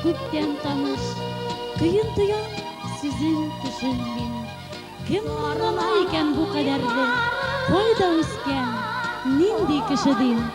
күптен таныш, кыйын туян сүзін түшін мен. Кім аңлана екен бұ қадәрді, қойда өскен, нинди кішіден.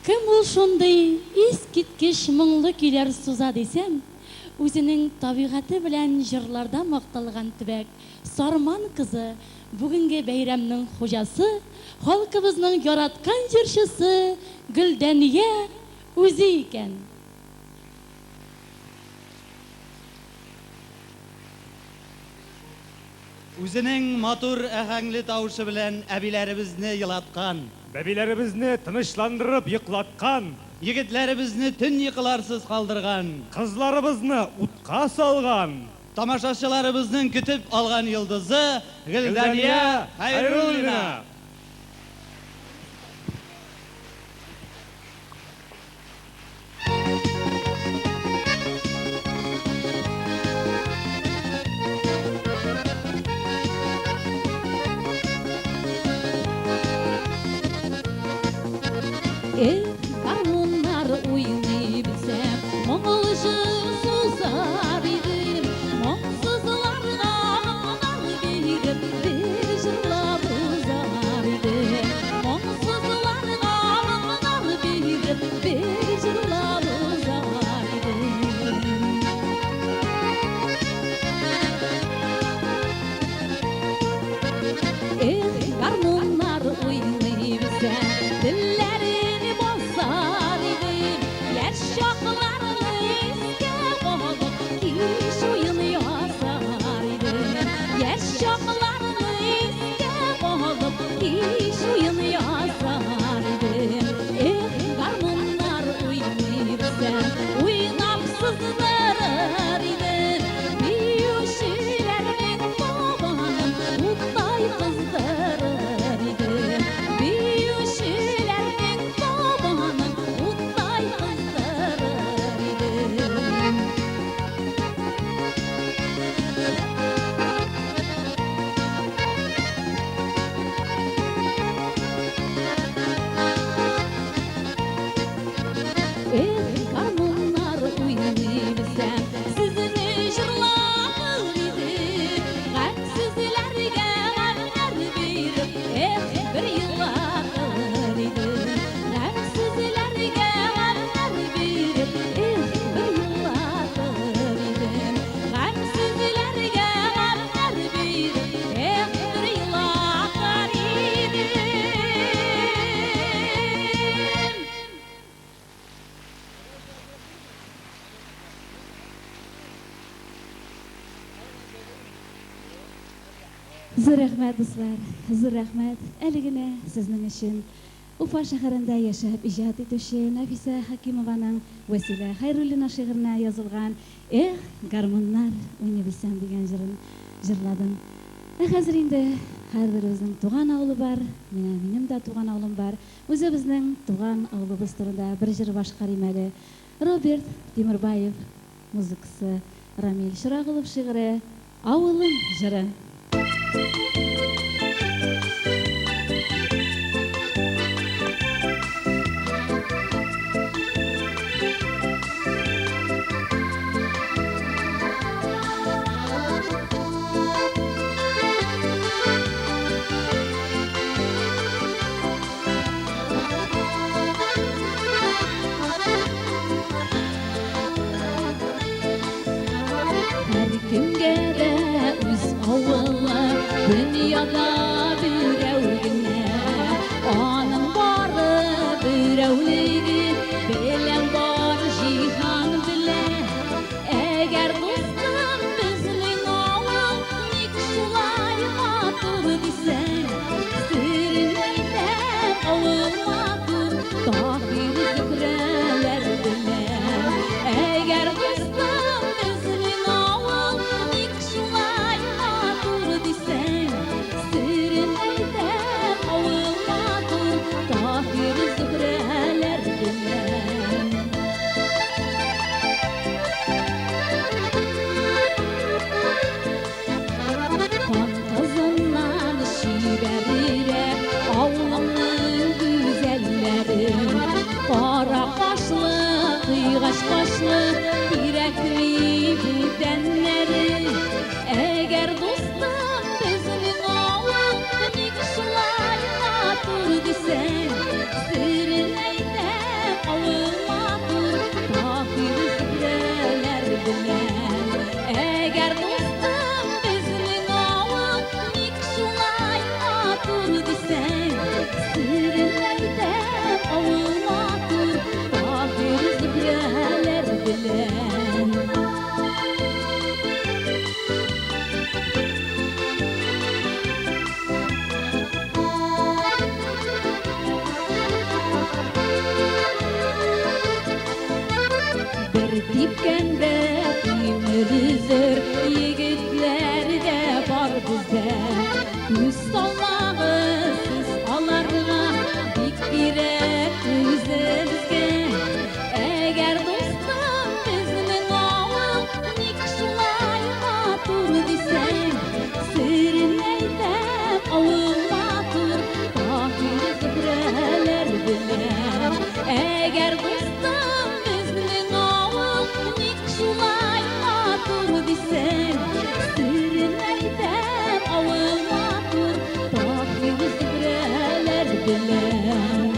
Кім ол шондай ескерткіш мұңлы күйлер суза десем, өзінің табиғаты білән жырларда мақталған түбәк Сарман қызы, бүгінгі бәйрәмнің хожасы, халқыбызның яраткан жыршысы Гүлдәния өзі екен. Үзенең матур әһәңле тавышы белән әбиләребезне йылаткан, бәбиләребезне тынычландырып йоклаткан, егетләребезне төн йокыларсыз калдырган, кызларыбызны утка салган, тамашачыларыбызның көтеп алган йолдызы Гөлдәния Хәйруллина. Гармоннар уйный білсем, мұңлышы сузар едім. Мұңсызларға мұңар беріп, бір жырлап ұзар едім. Мұңсызларға мұңар беріп, бір жырлап ұзар едім. Гармоннар уйный білсем, ділләрін бос Зур рәхмәт, дуслар, зур рәхмәт. Әлегенә сезнең өчен Уфа шәһәрендә яшәп иҗат итүче Нәфисә Хәкимованың Вәсилә Хәйруллина шигыренә язылган «Эх, гармуннар уйный белсәм» дигән җырын җырладым. Хәзер инде һәрберебезнең туган авылы бар, минем дә туган авылым бар. Үзебезнең туган авылыбыз турында бер җыр башкарыйм әле. Роберт Тимербаев музыкасы, Рамил Шырагылов шигыре «Авылым» җыры. Кемгә дә үз авылы дөньяда берәү генә, аның бары берәүлеге белән бар җиһан белән. Әгәр дустым безнең авыл ник шулай матур дисәң, серен әйтәм авыл матур Таһир Зөһрәләр белән. Әгәр дустым безнең авыл ник шулай матур дисәң, серен әйтәм авыл матур Таһир Зөһрәләр белән. Хан кызыннан чибәррәк авылның гүзәлләре, кара кашлы, кыйгач кашлы кирәкли бүтәннәре. Әгәр дустым безнең авыл ник шулай матур дисәң, серен әйтәм авыл матур Таһир Зөһрәләр белән. Әгәр дустым безнең авыл ник шулай матур дисәң, серен әйтәм авыл матур Таһир Зөһрәләр белән. Бер типкәндә тимер зөр егетләр дә бар бездә. Күз салмагыз аларга, бик кирәк үзебезгә. Әгәр дустым безнең авыл ник шулай матур дисәң, серен әйтәм авыл матур Таһир Зөһрәләр белән. Әгәр дустым безнең авыл ник шулай матур дисәң, серен әйтәм авыл матур Таһир Зөһрәләр белән.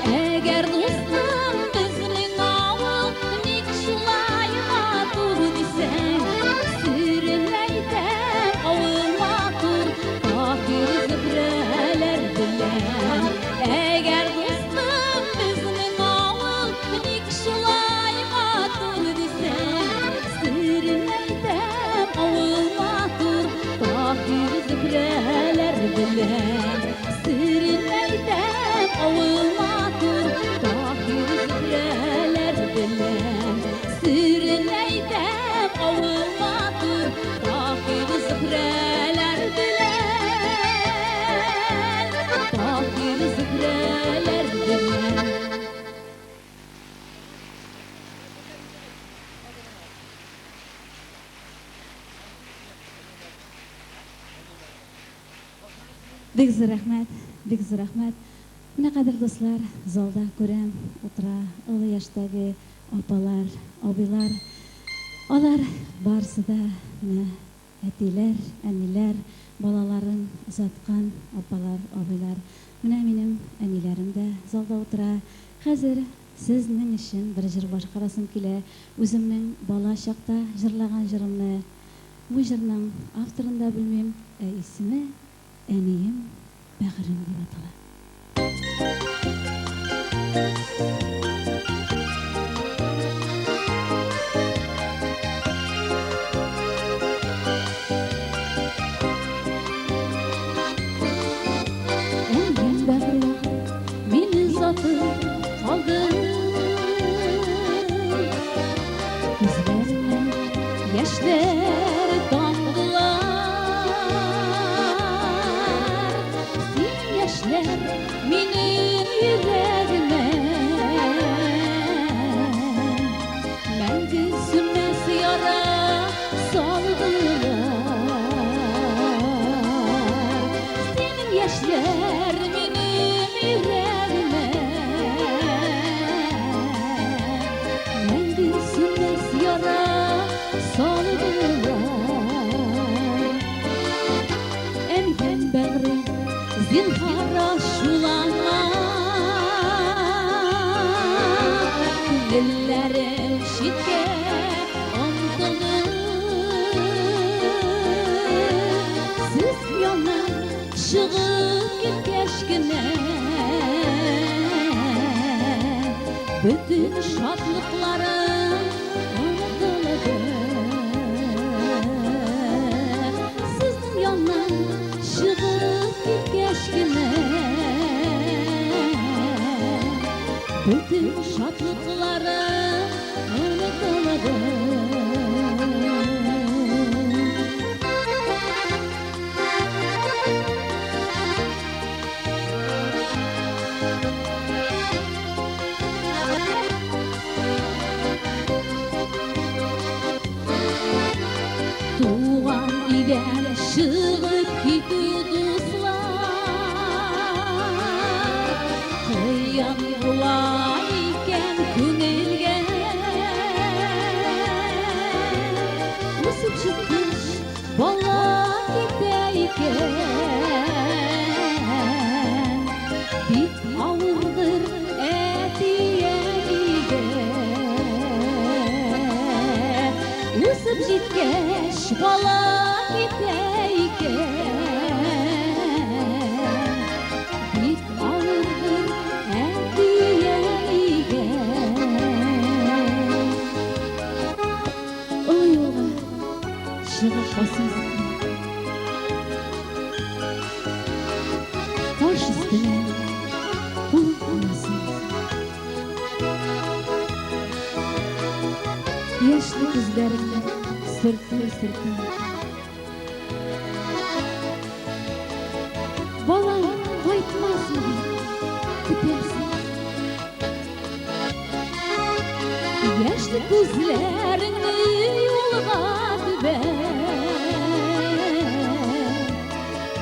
Әгәр дустым безнең авыл ник шулай матур дисәң, серен әйтәм авыл матур Таһир Зөһрәләр белән. Әгәр дустым безнең авыл ник шулай матур дисәң, серен әйтәм авыл матур Таһир Зөһрәләр белән. Серен әйтәм авыл матур Таһир Зөһрәләр белән. Серен әйтәм авыл матур Таһир Зөһрәләр белән. Таһир Зөһрәләр белән. Бик зур рәхмәт, бик зур рәхмәт. Менә кадер дуслар, залда күрәм, утыра олы яшьтәге апалар, абыйлар. Алар барысы да менә әтиләр, әниләр, балаларын озаткан апалар, абыйлар. Менә минем әниләрем дә залда утыра. Хәзер сезнең өчен бер җыр башкарасым килә. Үземнең бала чакта җырлаган җырымны. Бу җырның авторын да белмим, исеме әнием бәғірім деп атала. Әнген бәғірім мені ұзатып қалды, көзлерімнен яшьләр тамдылар. Син яшьләр минем йөрәгемә мәңге сүнмәс яра салдылар. Синең яшьләр минем йөрәгемә мәңге сүнмәс яра салдылар. Әнген бәғрем зинһар ачуланма, күңелләрем читкә омтылды. Сез яннан чыгып киткәч кенә бүтән шатлыкларым онытылды. Сезнең яннан чыгып киткәч кенә бүтән шатлыкларым онытылды. Туган илдән чыгып китү дуслар, кыян була икән күңелгә. Үсеп җиткәч бала китә икән, бик авырдыр әтиягә. Үсеп җиткәч бала китә икән, бик авырдыр әтиягә. Олы юлга чыгып басасың, таш өстенә кул куясың. Яшьле күзләреңнән сөртә-сөртә балам кайтмасмы дип көтәсең. Яшьле күзләреңне юлга төбәп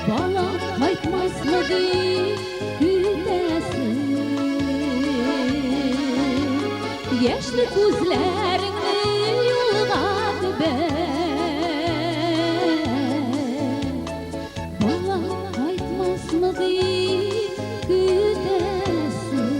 балам кайтмасмы дип көтәсең. Яшьле күзләреңне юлга төбәп балам кайтмасмы дип көтәсең.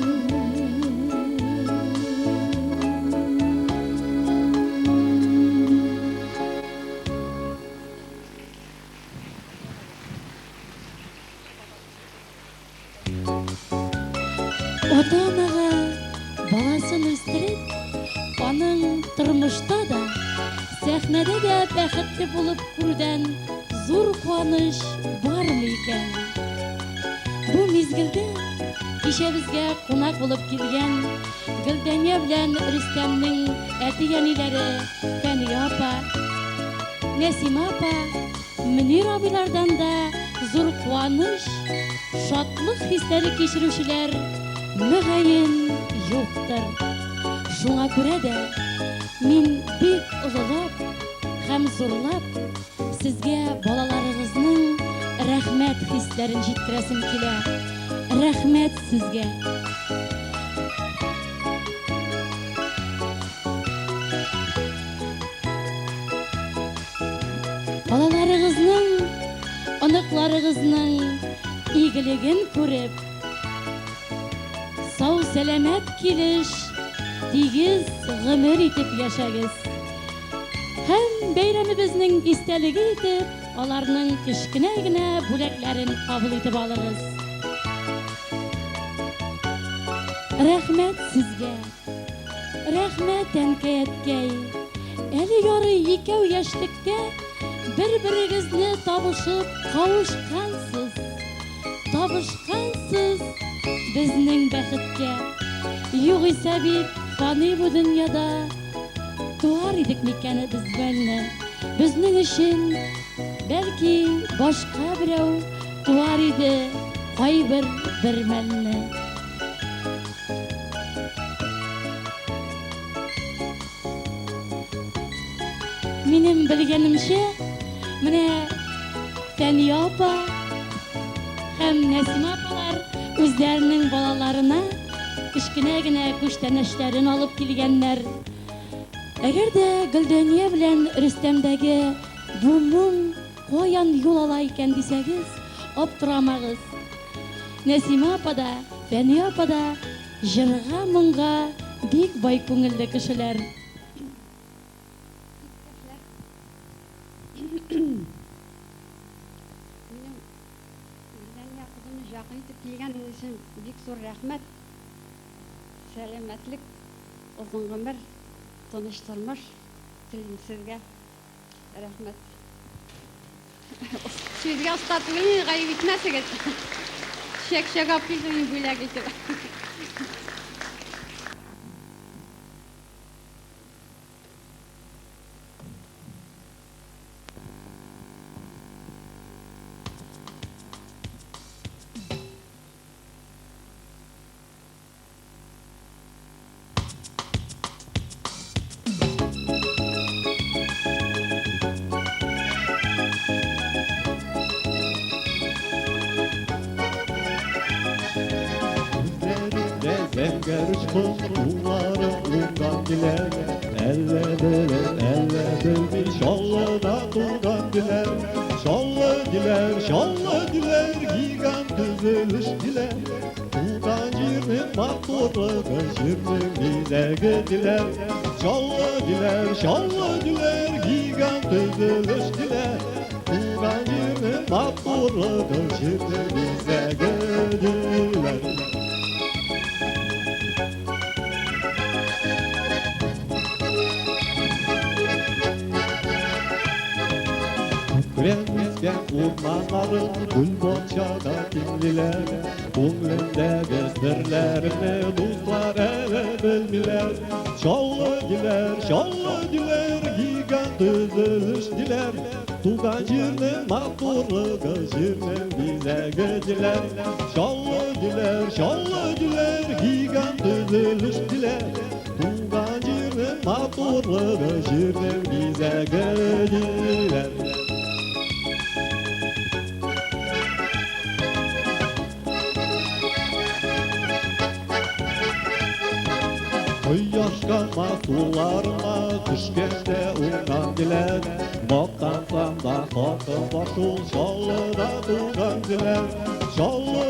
Ата-анага баласын үстереп, аның тормышта да, сәхнәдә дә бәхетле булып күрүдән зур куаныч бармы икән? Бу мизгелдә кичә безгә кунак булып килгән Гөлдәния белән Рөстәмнең әти-әниләре Фәния апа, Нәсима апа, Мөнир абыйлардан да зур куаныч, шатлык хисләре кичерүчеләр мөгаен юктыр. Шуңа күрә дә мин бик озылап һәм зурлап сезгә балаларыгызның рәхмәт хисләрен җиткерәсем килә. Рәхмәт сезгә. Балаларыгызның, оныкларыгызның игелеген күреп, сау сәламәт килеш, тигез гомер итеп яшәгез. Һәм бәйрәмебезнең истәлеге итеп аларның кечкенә генә бүләкләрен кабул итеп алыгыз. Рәхмәт сезгә. Рәхмәт әнкәй. Әле яры икәү яшьлектә бер-берегезне табышып кавышкансыз. Табышкансыз безнең бәхеткә. Югыйсә бит фани бу дөньяда туар идек микән без бәлне. Безнең өчен бәлки башка берәү туар иде кайбер бер мәлне. Минем белгәнемчә, менә Фәния апа һәм Нәсимә апалар үзләренең балаларына кечкенә генә күчтәнәчләрен алып килгәннәр. Әгәр дә Гөлдәния белән Рөстәмдәге бу моң каян юл ала икән дисәгез, аптырамагыз. Нәсимә апа да, Фәния апа да җырга, моңга бик бай күңелле кешеләр. Жақын итеп килгәнең өчен бик зур рәхмәт. Сәламәтлек, озын гомер, тыныч тормыш телим сезгә. Рәхмәт. Сезгә оста түгел, гаеп итмәсегез. Шәк апилдың бүләк итеп. Zengər uçqun qulları undan dilər Əllə bilmiş şallına tulgan dilər Şallı dilər, gigan düzülüş dilər Tulgan jirnin mahturluğu, jirnin bizəgi dilər Şallı dilər, gigan düzülüş dilər Tulgan jirnin mahturluğu, jirnin bizəgi dilər Күрәнмәскән урманларын гүл бакчада тинлиләр Күңелендәге серләрне дуслар әле белмиләр Шаллы диләр, гиган төзелеш диләр Туган җирнең матурлыгы, җирнең бизәге диләр Шаллы диләр, гиган төзелеш диләр Туган җирнең матурлыгы, җирнең бизәге диләр Кояшка масуларына төшкәндә уңган диләр Мактансам да хакы бар шул шаллыда туган диләр Шаллы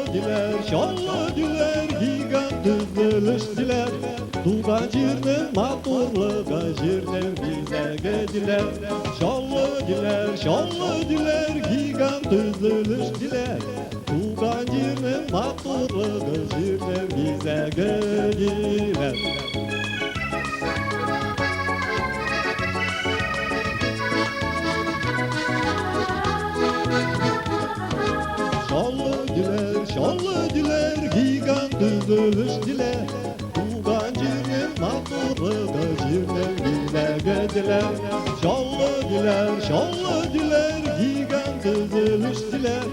диләр, гиган төзелеш диләр Туган җирнең матурлыгы, җирнең бизәге диләр Шаллы диләр, гиган төзелеш диләр Туган җирнең матурлыгы, җирнең бизәге диләр Şallı dilər, gigan düzülüş dilər Tuğan җирнең матурлыгы, җирнең бизәге диләр Şallı dilər, gigan düzülüş dilər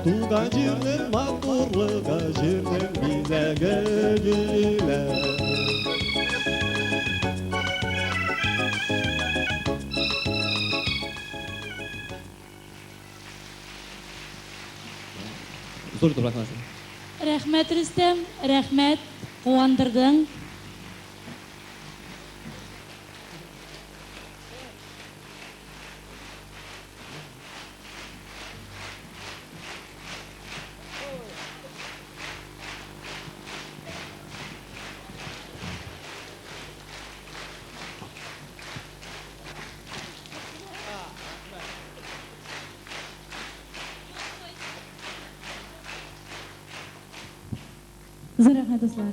Tuğan җирнең матурлыгы, җирнең бизәге диләр Зур итеп рәхмәт. Рәхмәт Рөстәм, рәхмәт, куандырдың. Зур рәхмәт, дуслар.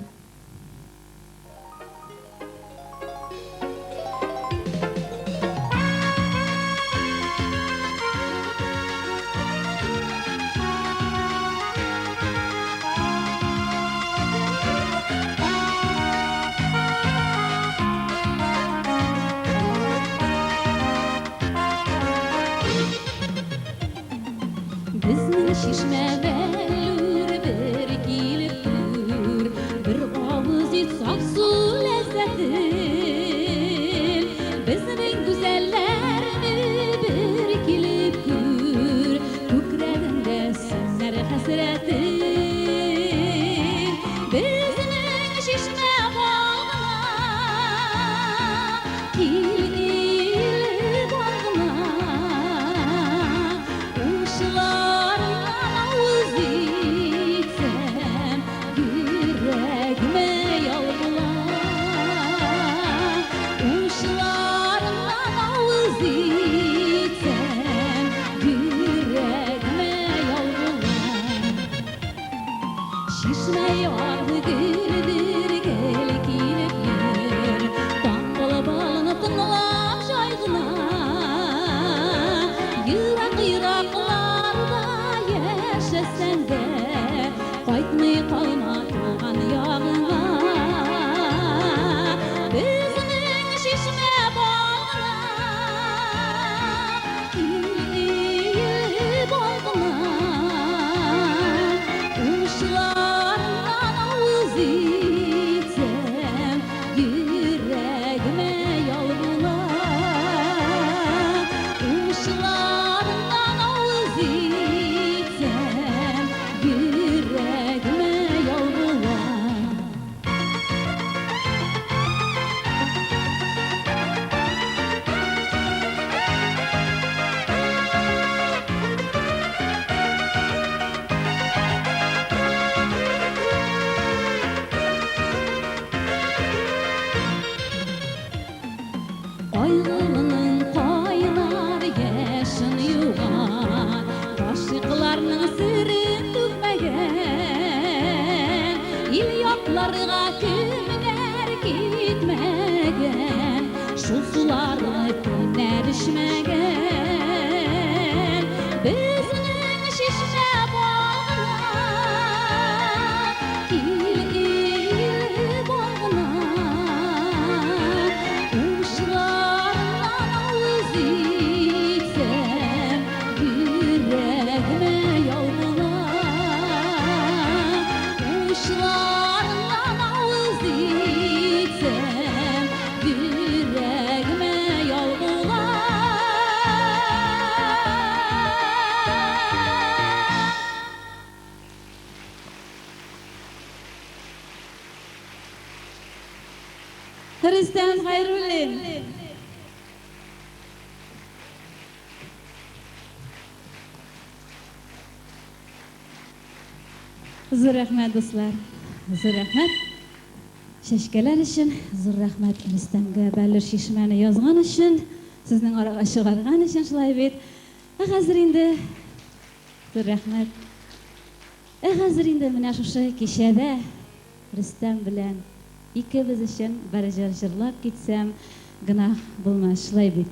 Bizning şişme bellur bir kelip tur, bir og'iz yutsak su lezzatin. Bizning go'zallarni bir kelip tur, ko'kragimda so'nar hasratin. Bizning şişme bog'na kelib olg'ma. Uşlarına uzitsem yüreğime yavrular. Uşlarına uzitsem yüreğime yavrular. Şişme yardı güldür gel kelip yür, Dağlı balını tınlap jaygına. Yırak-yıraklarda yaşasan da qaytmay qalma tuğan yağına. Bizning şişme bağına kelib olg'ma. Uşlarından uzitsem yüreğime yavrular. Uşlarından uzitsem yüreğime yavrular. Qayg'ının qaynar yaşın yuğan, Aşıqlarının sırrın tükmegen, İl yoklarga kimler gitmegen, Şu sularni kimler içmegen. Bizning şişme bağına kelib olg'ma. Uşlarından uzitsem yüreğime yavrular. Uşlarından uzitsem yüreğime yavrular. Rüstem Hayrullin. Zor rahmat do'stlar. Zor rahmat. Şeşkeler için zor rahmat Rüstemga Bellur Şişmani yozgan için, sizning oraga chiqargan için shulay bet. Hozir endi zor rahmat. Hozir endi mana shu kechada Rüstem bilan ikimiz için barajar jırlab ketsam günah bo'lmas, shulay bet.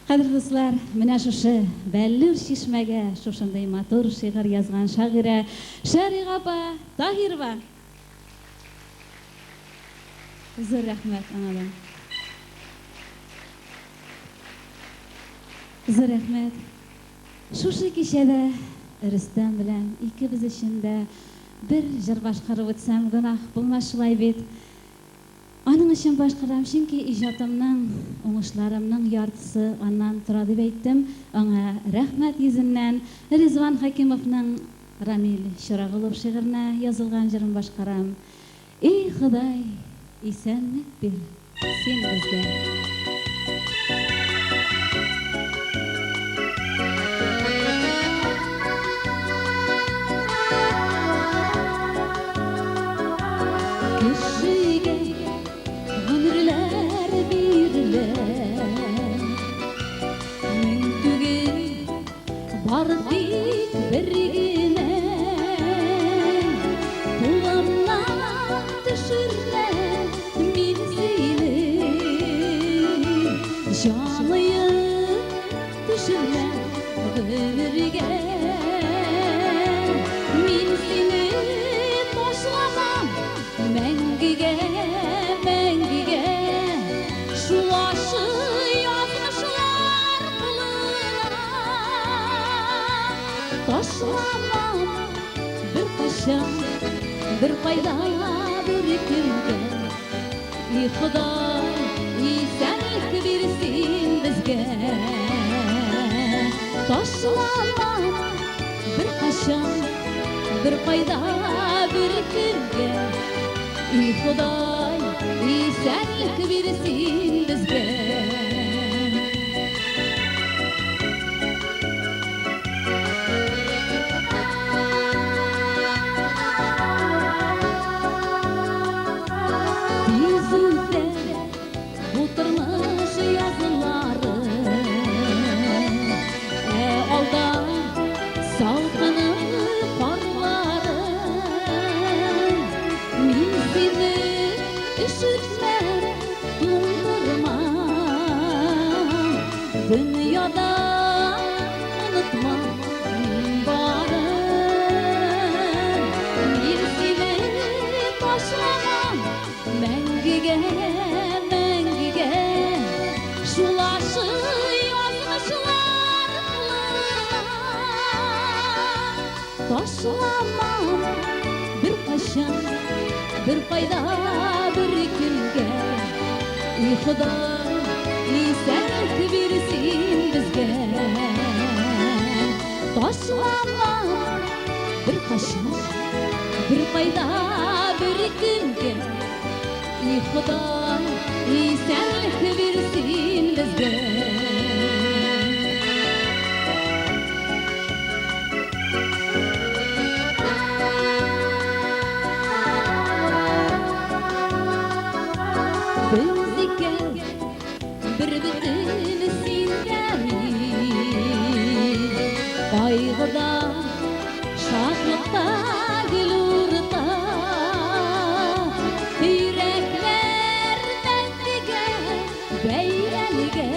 Qadrli do'stlar, mana shu Bellur Şişmaga shunday motor she'r yozgan shoira Shariq opa Tahirova. Zor rahmat anadan. Zor rahmat. Shu kechada Rüstem bilan ikimiz içinde bir jir boshqarib o'tsam günah bo'lmas, shulay bet. Onun için başqaram, çünkü ijodimning, o'ng'ishlarimning yartısı ondan turadi deb aytdim. Ona rahmat yüzünden Rizvan Hakimovning Ramil Shirag'ilov she'rini yozilgan jirim boshqaram. Ey Xudoy, esenlik ber sen bizga. Kishiga umrlar berilar, ming tugil бардик біргіне қолымнан түшірме мен сені жанайын түшірме өмірге мен сені ташламам мәңгіге мәңгіге шулашы язмышлар қылына ташламам бір қашан бір пайда бір күнге и Құдай и сәлік берсін бізге ташламам бір қашан бір пайда бір күнге и Құдай и сәлік берсін бізге Отырмыш yazıları Alda salkını parları Min seni üşütme, dondurma Dünyada unutma min varım Min seni taşlamam мәңгіге Шулашы язмышлар қылына Ташламам бір қашан бір пайда бір күнге И Құдай и сәлік берсін бізге Ташламам бір қашан бір пайда бір күнге И Құдай и сәлік берсін бізге Бізге бір бүтін сендермен Қайғыда шаттықта келурда Үйрекler мәңгіге бәйрәліге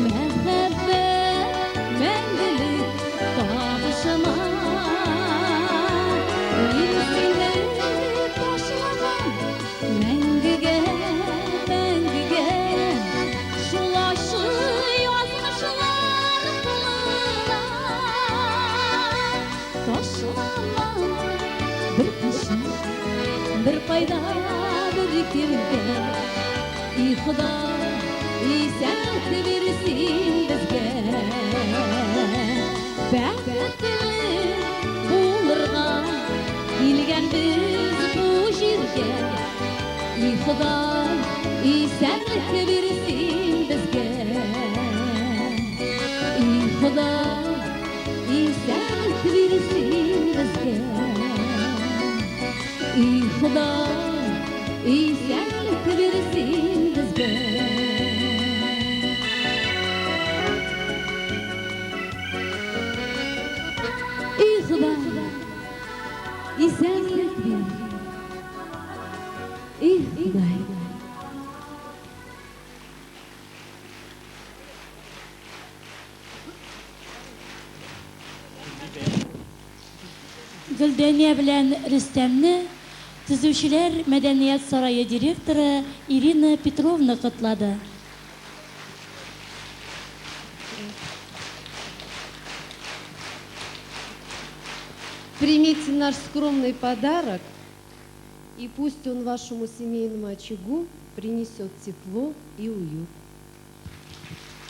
Мәхәббәт мәңгілік табышыма Мен сені ташламам мәңгіге мәңгіге Шулашы язмышлар қылына Ташламам бір қашан бір пайда бір күнге И Құдай и сәлік берсін бізге Бәктілі болырға келген біз бұл жерге И Құдай и сәлік берсін бізге И Құдай и сәлік берсін бізге И Құдай и сәлік берсін бізге И Құдай и сәлік бер И Құдай Гөлдәния белән Рөстәмне Төзүчеләр Мәдәният сарае директоры Ирина Петровна котлады. Примите наш скромный подарок, и пусть он вашему семейному очагу принесет тепло и уют.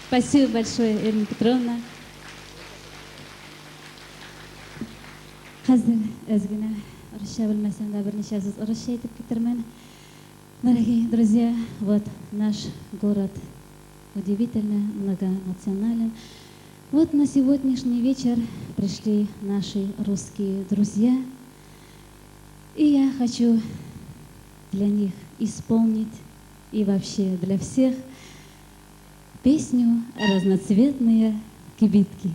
Спасибо большое, Ирина Петровна. Қазір өзгіне ұрыша білмесем де бірнеше сөз ұрыша айтып кетермін. Дорогие друзья, вот наш город удивительно многонационален. Вот на сегодняшний вечер пришли наши русские друзья. И я хочу для них исполнить и вообще для всех песню «Разноцветные кибитки.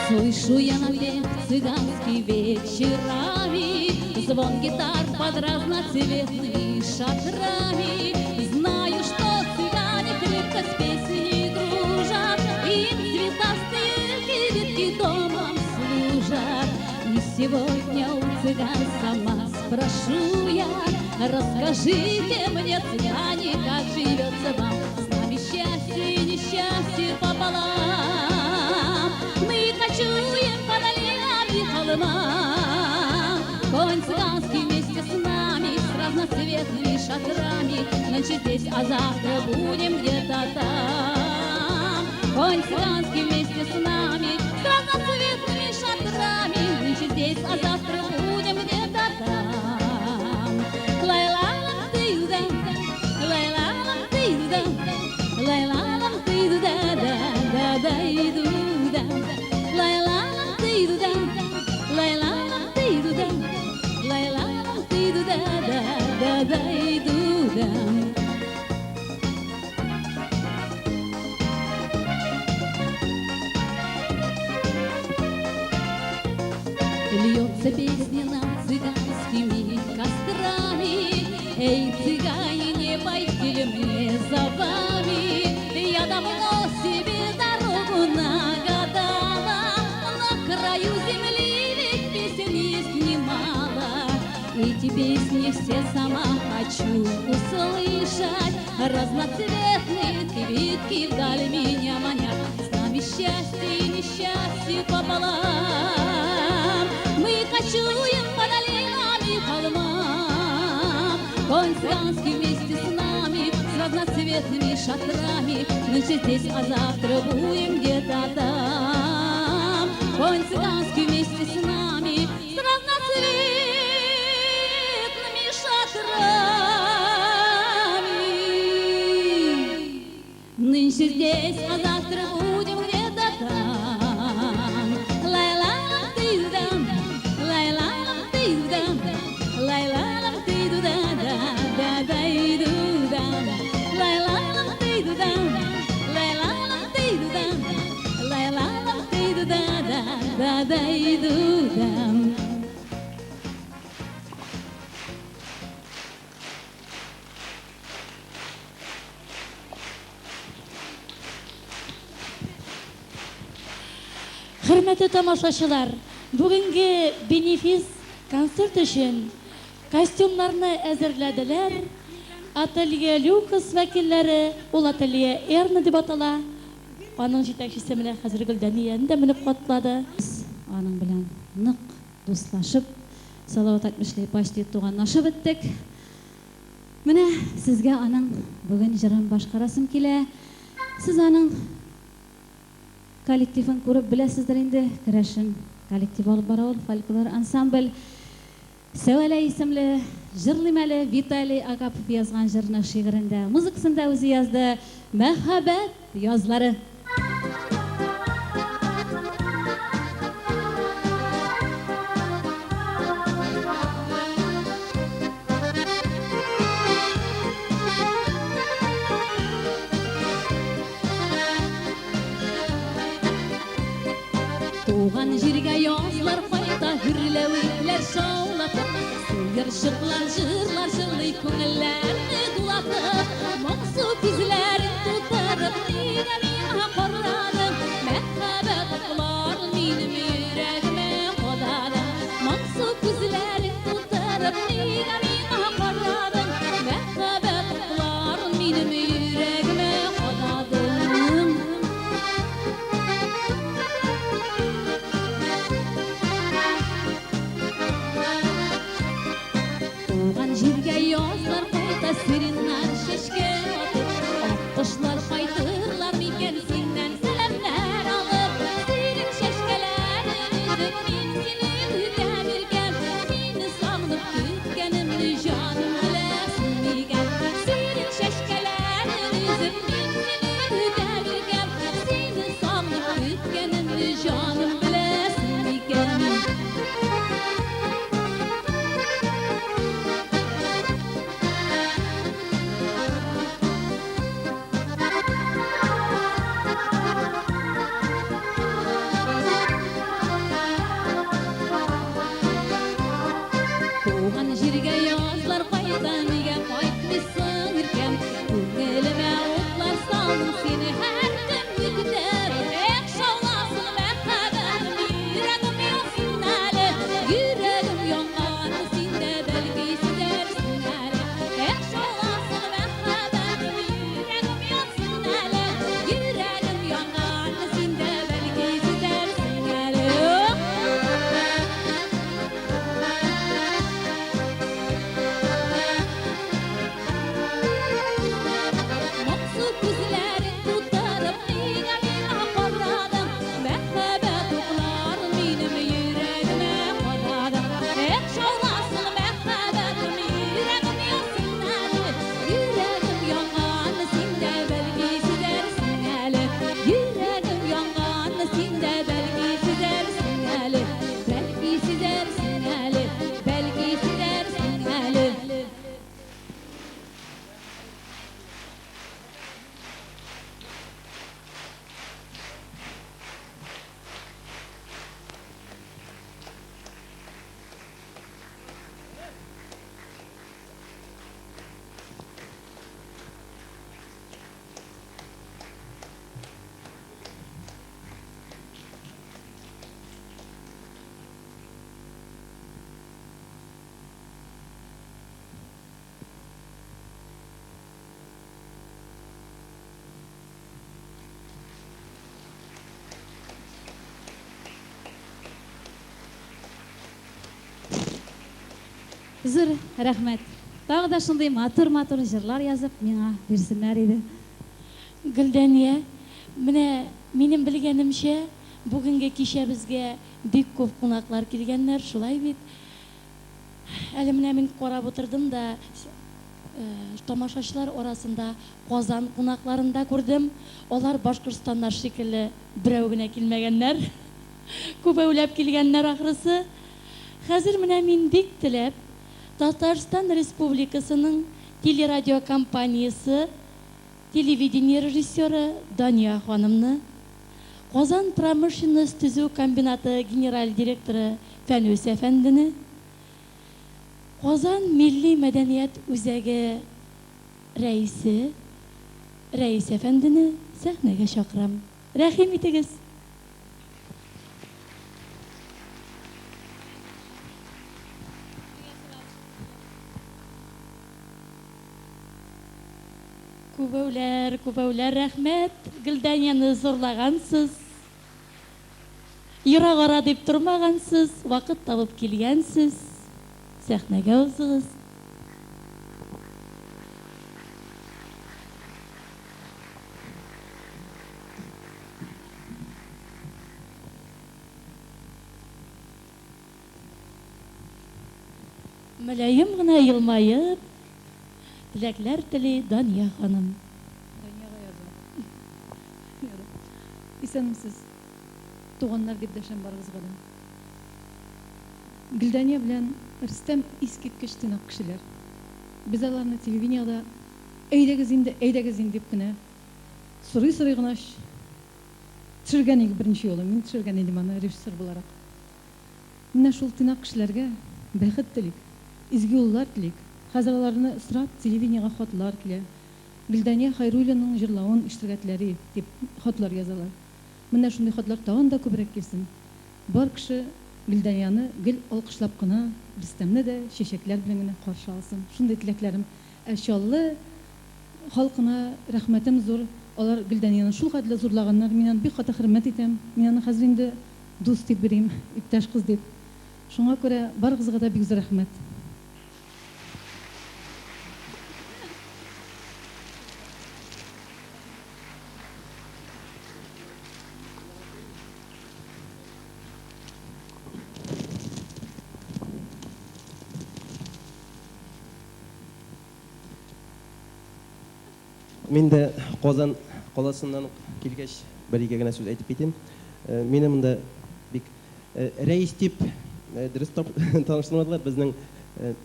Слышу я напев цыганский вечерами, звон гитар под разноцветными шатрами. Знаю, что цыгане крепко с песней дружат, им цветастые кибитки домом служат. И сегодня у цыган сама спрошу я: расскажите мне, цыгане, как живется вам? С нами счастье и несчастье пополам. Мы кочуем по долинам и холмам, конь цыганский вместе с нами, с разноцветными шатрами. Нынче здесь, а завтра будем где-то там. Конь цыганский вместе с нами, с разноцветными шатрами. Нынче здесь, а завтра будем где-то там. Лай-ла-лам ты-ду-дам, лай-ла-лам ты-ду-дам, лай-ла-лам ты-ду-да-да-да-да-иду. Льется песня над цыганскими кострами. Эй, цыгане, не пойти ли мне за вами? Я давно себе дорогу нагадала, на краю земли ведь песен есть немало. Эти песни все сама хочу услышать, разноцветные кибитки вдаль меня манят. С нами счастье и несчастье пополам. Мы кочуем по долинам и холмам, конь цыганский вместе с нами, с разноцветными шатрами. Нынче здесь, а завтра будем где-то там. Конь цыганский вместе с нами, с разноцветными шатрами. Нынче здесь, а завтра будем где-то там. Лай-ла-лам ты-ду-дам, лай-ла-лам ты-ду-дам, лай-ла-лам ты-ду-да-да-да-да-иду-дам. Лай-ла-лам ты-ду-дам, лай-ла-лам ты-ду-дам, лай-ла-лам ты-ду-да-да-да-да-иду-дам. Hürmetli тамашачылар, бүгінгі бенефис концерт үшін костюмларны әзірләделәр. Ателье Люкас вәкилләре, ул ателье Эрна дип атала. Аның җитәкчесе менә хәзер Гөлдәнияне дә менеп катлады. Аның белән нык дуслашып, салават әйтмешли почти туганлашып беттек. Менә сезгә аның бүген җырын башкарасым килә. Сез аның коллективын күреп беләсездер инде. Керәшен коллектив алып бара ул, фольклор ансамбль. Сәвәлә исемле җырлыйм әле Виталий Агапов язган җырны шигырендә, музыкасында үзе язды. Мәхәббәт язлары. Туган җиргә язлар кайта, гөрләвекләр шаулатып, суйырчыклар җырлар җырлый күңелләрне дулатып. Моңсу күзләрен тутырып, нигә миңа карадың? Мәхәббәт укларын минем йөрәгемә кададың. Моңсу күзләрен тутырып, нигә миңа карадың? Мәхәббәт укларын минем йөрәгемә кададың. Туган җиргә язлар кайта, сиреннәр чәчкә атып, ак кошлар кайтырлар микән син Зур рәхмәт. Тағы да шундый матур җырлар язып миңа бирсеннәр иде. Гөлдәния, менә минем белгәнемчә, бүгенге кичә безгә бик күп кунаклар килгәннәр, шулай бит. Әле менә мин карап утырдым да, тамашачылар арасында Казан кунакларын да күрдем. Алар Башкортстаннар шикелле берәү генә килмәгәннәр. Күпәүләп килгәннәр ахрысы. Хәзер менә мин бик теләп Татарстан Республикасының телерадио компаниясе телевидение режиссеры Дания ханымны, Казан промышленность төзү комбинаты генераль директоры Фәнүс әфәндене, Казан милли мәдәният үзәге рәисе Рәис әфәндене сәхнәгә чакырам. Рәхим итегез. Күбәүләр рәхмәт. Гөлдәнияны зурлагансыз. Ерагара дип тормагансыз, вакыт табып килгәнсез. Сәхнәгә узыгыз. Мөлаем гына елмаеп, теләкләр тели Дания ханым. Исәнмесез, туганнар дип дәшәм барыгызга да. Гөлдәния белән Рөстәм искиткеч тыйнак кешеләр. Без аларны телевидениеда әйдәгез инде дип кенә сорый гына төшергән иде беренче юлы. Мин төшергән идем аны режиссер буларак. Менә шул тыйнак кешеләргә бәхет телик, изге юллар телик. Хәзер аларны ысрап телевидениега хатлар килә. Гөлдәния Хайруллинаның җырлавын ишетергәтләре дип хатлар язалар. Менә шундый хатлар тагын да күбрәк килсен. Бар кеше Гөлдәнияны гел алкышлап кына, Рөстәмне дә чәчәкләр белән генә каршы алсын. Шундый теләкләрем. Әшаллы халкына рәхмәтем зур. Алар Гөлдәнияны шул хәтле зурлаганнар. Мин аны бик каты хөрмәт итәм. Мин аны хәзер инде дус дип бирим, иптәш кыз дип. Шуңа күрә барыгызга да бик зур рәхмәт. Мен де Казан қаласынан келгеш бір-екі генә сүз әйтеп кетем. Мені мұнда бик рәис дип дұрыс таныштырмадылар. Біздің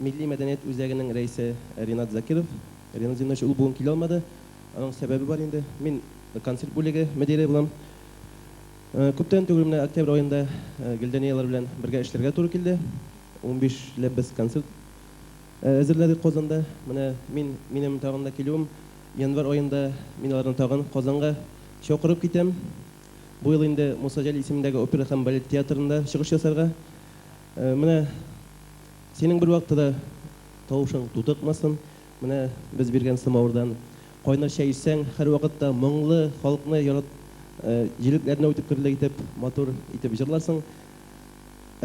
милли мәдәният үзәгінің рәисе Ринат Закиров. Ринат Зинович ул бүгін келе алмады. Аның сәбәбі бар инде. Мен концерт бүлеге мөдире булам. Күптән түгел менә октябрь айында Гөлдәниялар белән бергә эшләргә туры килде. 15 ләп без концерт әзерләдек Казанда. Менә минем тагында килүем январь айында мин аларны тагын Казанга чакырып китәм. Бу ел инде Муса Җәлил исемендәге опера һәм балет театрында чыгыш ясарга. Менә синең бер вакытта тавышың тутыкмасын. Менә без биргән самавырдан кайнар чәй исәң, һәр вакытта моңлы халыкны ярат җилекләрне үтеп кирлек итеп, матур итеп җырларсың.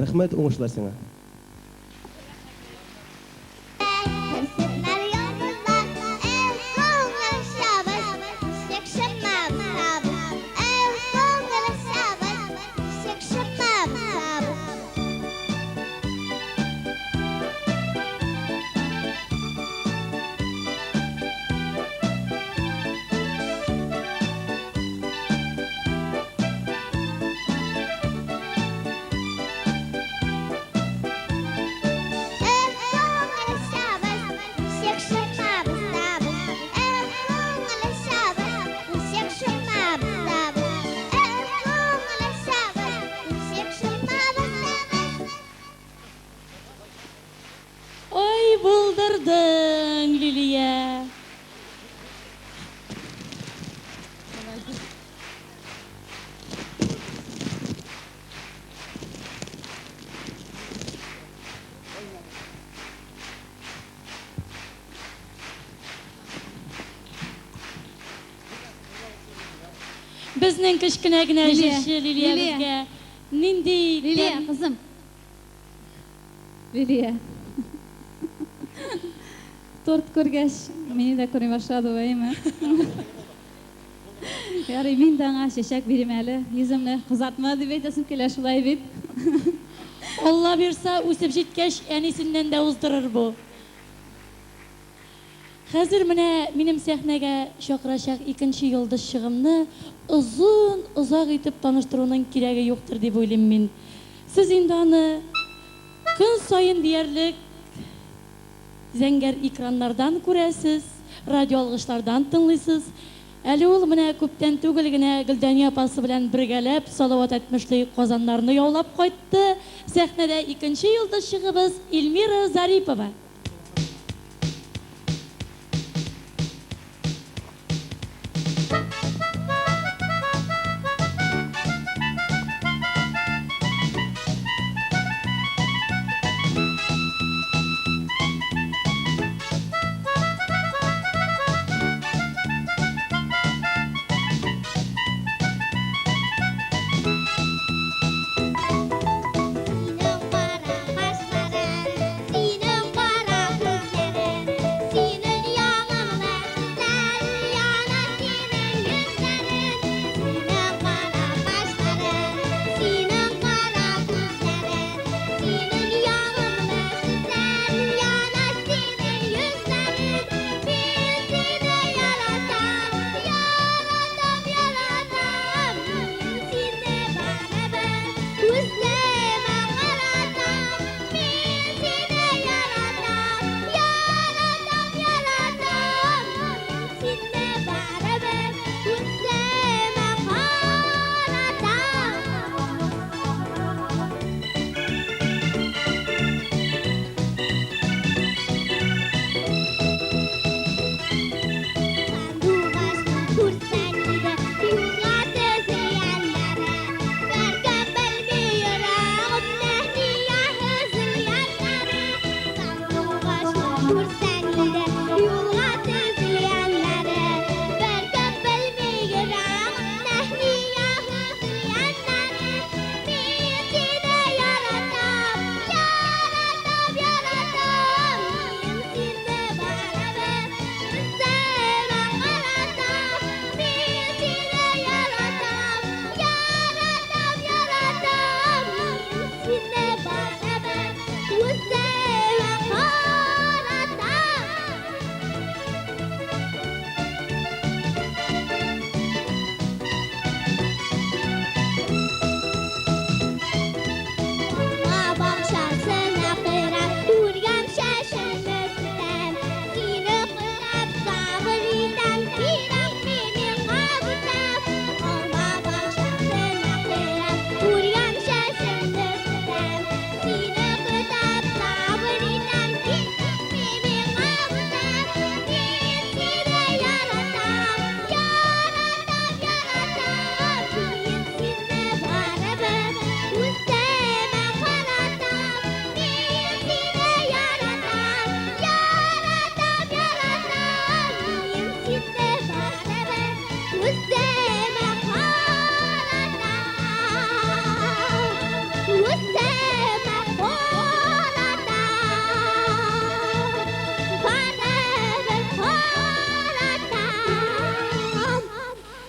Рәхмәт, уңышлар сиңа. Булдырдың, Лилия. Безнең кечкенә генә җырчы Лилия безгә нинди Лилия, кызым. Лилия. Торт көргәч, мине дә күрә башлады вайма. Ярый, мин дә аңа чәчәк бирим әле. Йөземне кызартма дип әйтәсем килә шулай бит. Алла бирса, үсеп җиткәч, әнисеннән дә уздырыр бу. Хәзер менә минем сәхнәгә чакырачак икенче йолдызчыгымны озак итеп таныштыруның кирәге юктыр дип уйлыйм мин. Сез инде аны көн сайын диярлек зәңгәр экраннардан күрәсез, радио алгышлардан тыңлыйсыз. Әле ул менә күптән түгел генә Гөлдәния апасы белән бергәләп Салават әйтмешли Казаннарны яулап кайтты. Сәхнәдә икенче йолдызчыгыбыз Эльмира Зарипова.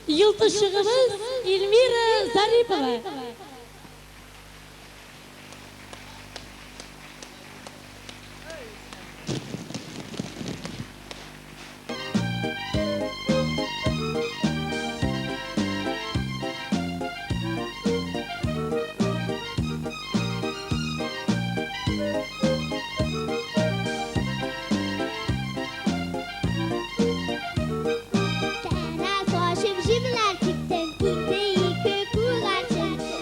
Yıldızçığımız Elmira Zaripova. Jibiler çıktım, indi yıkı kular çıktı.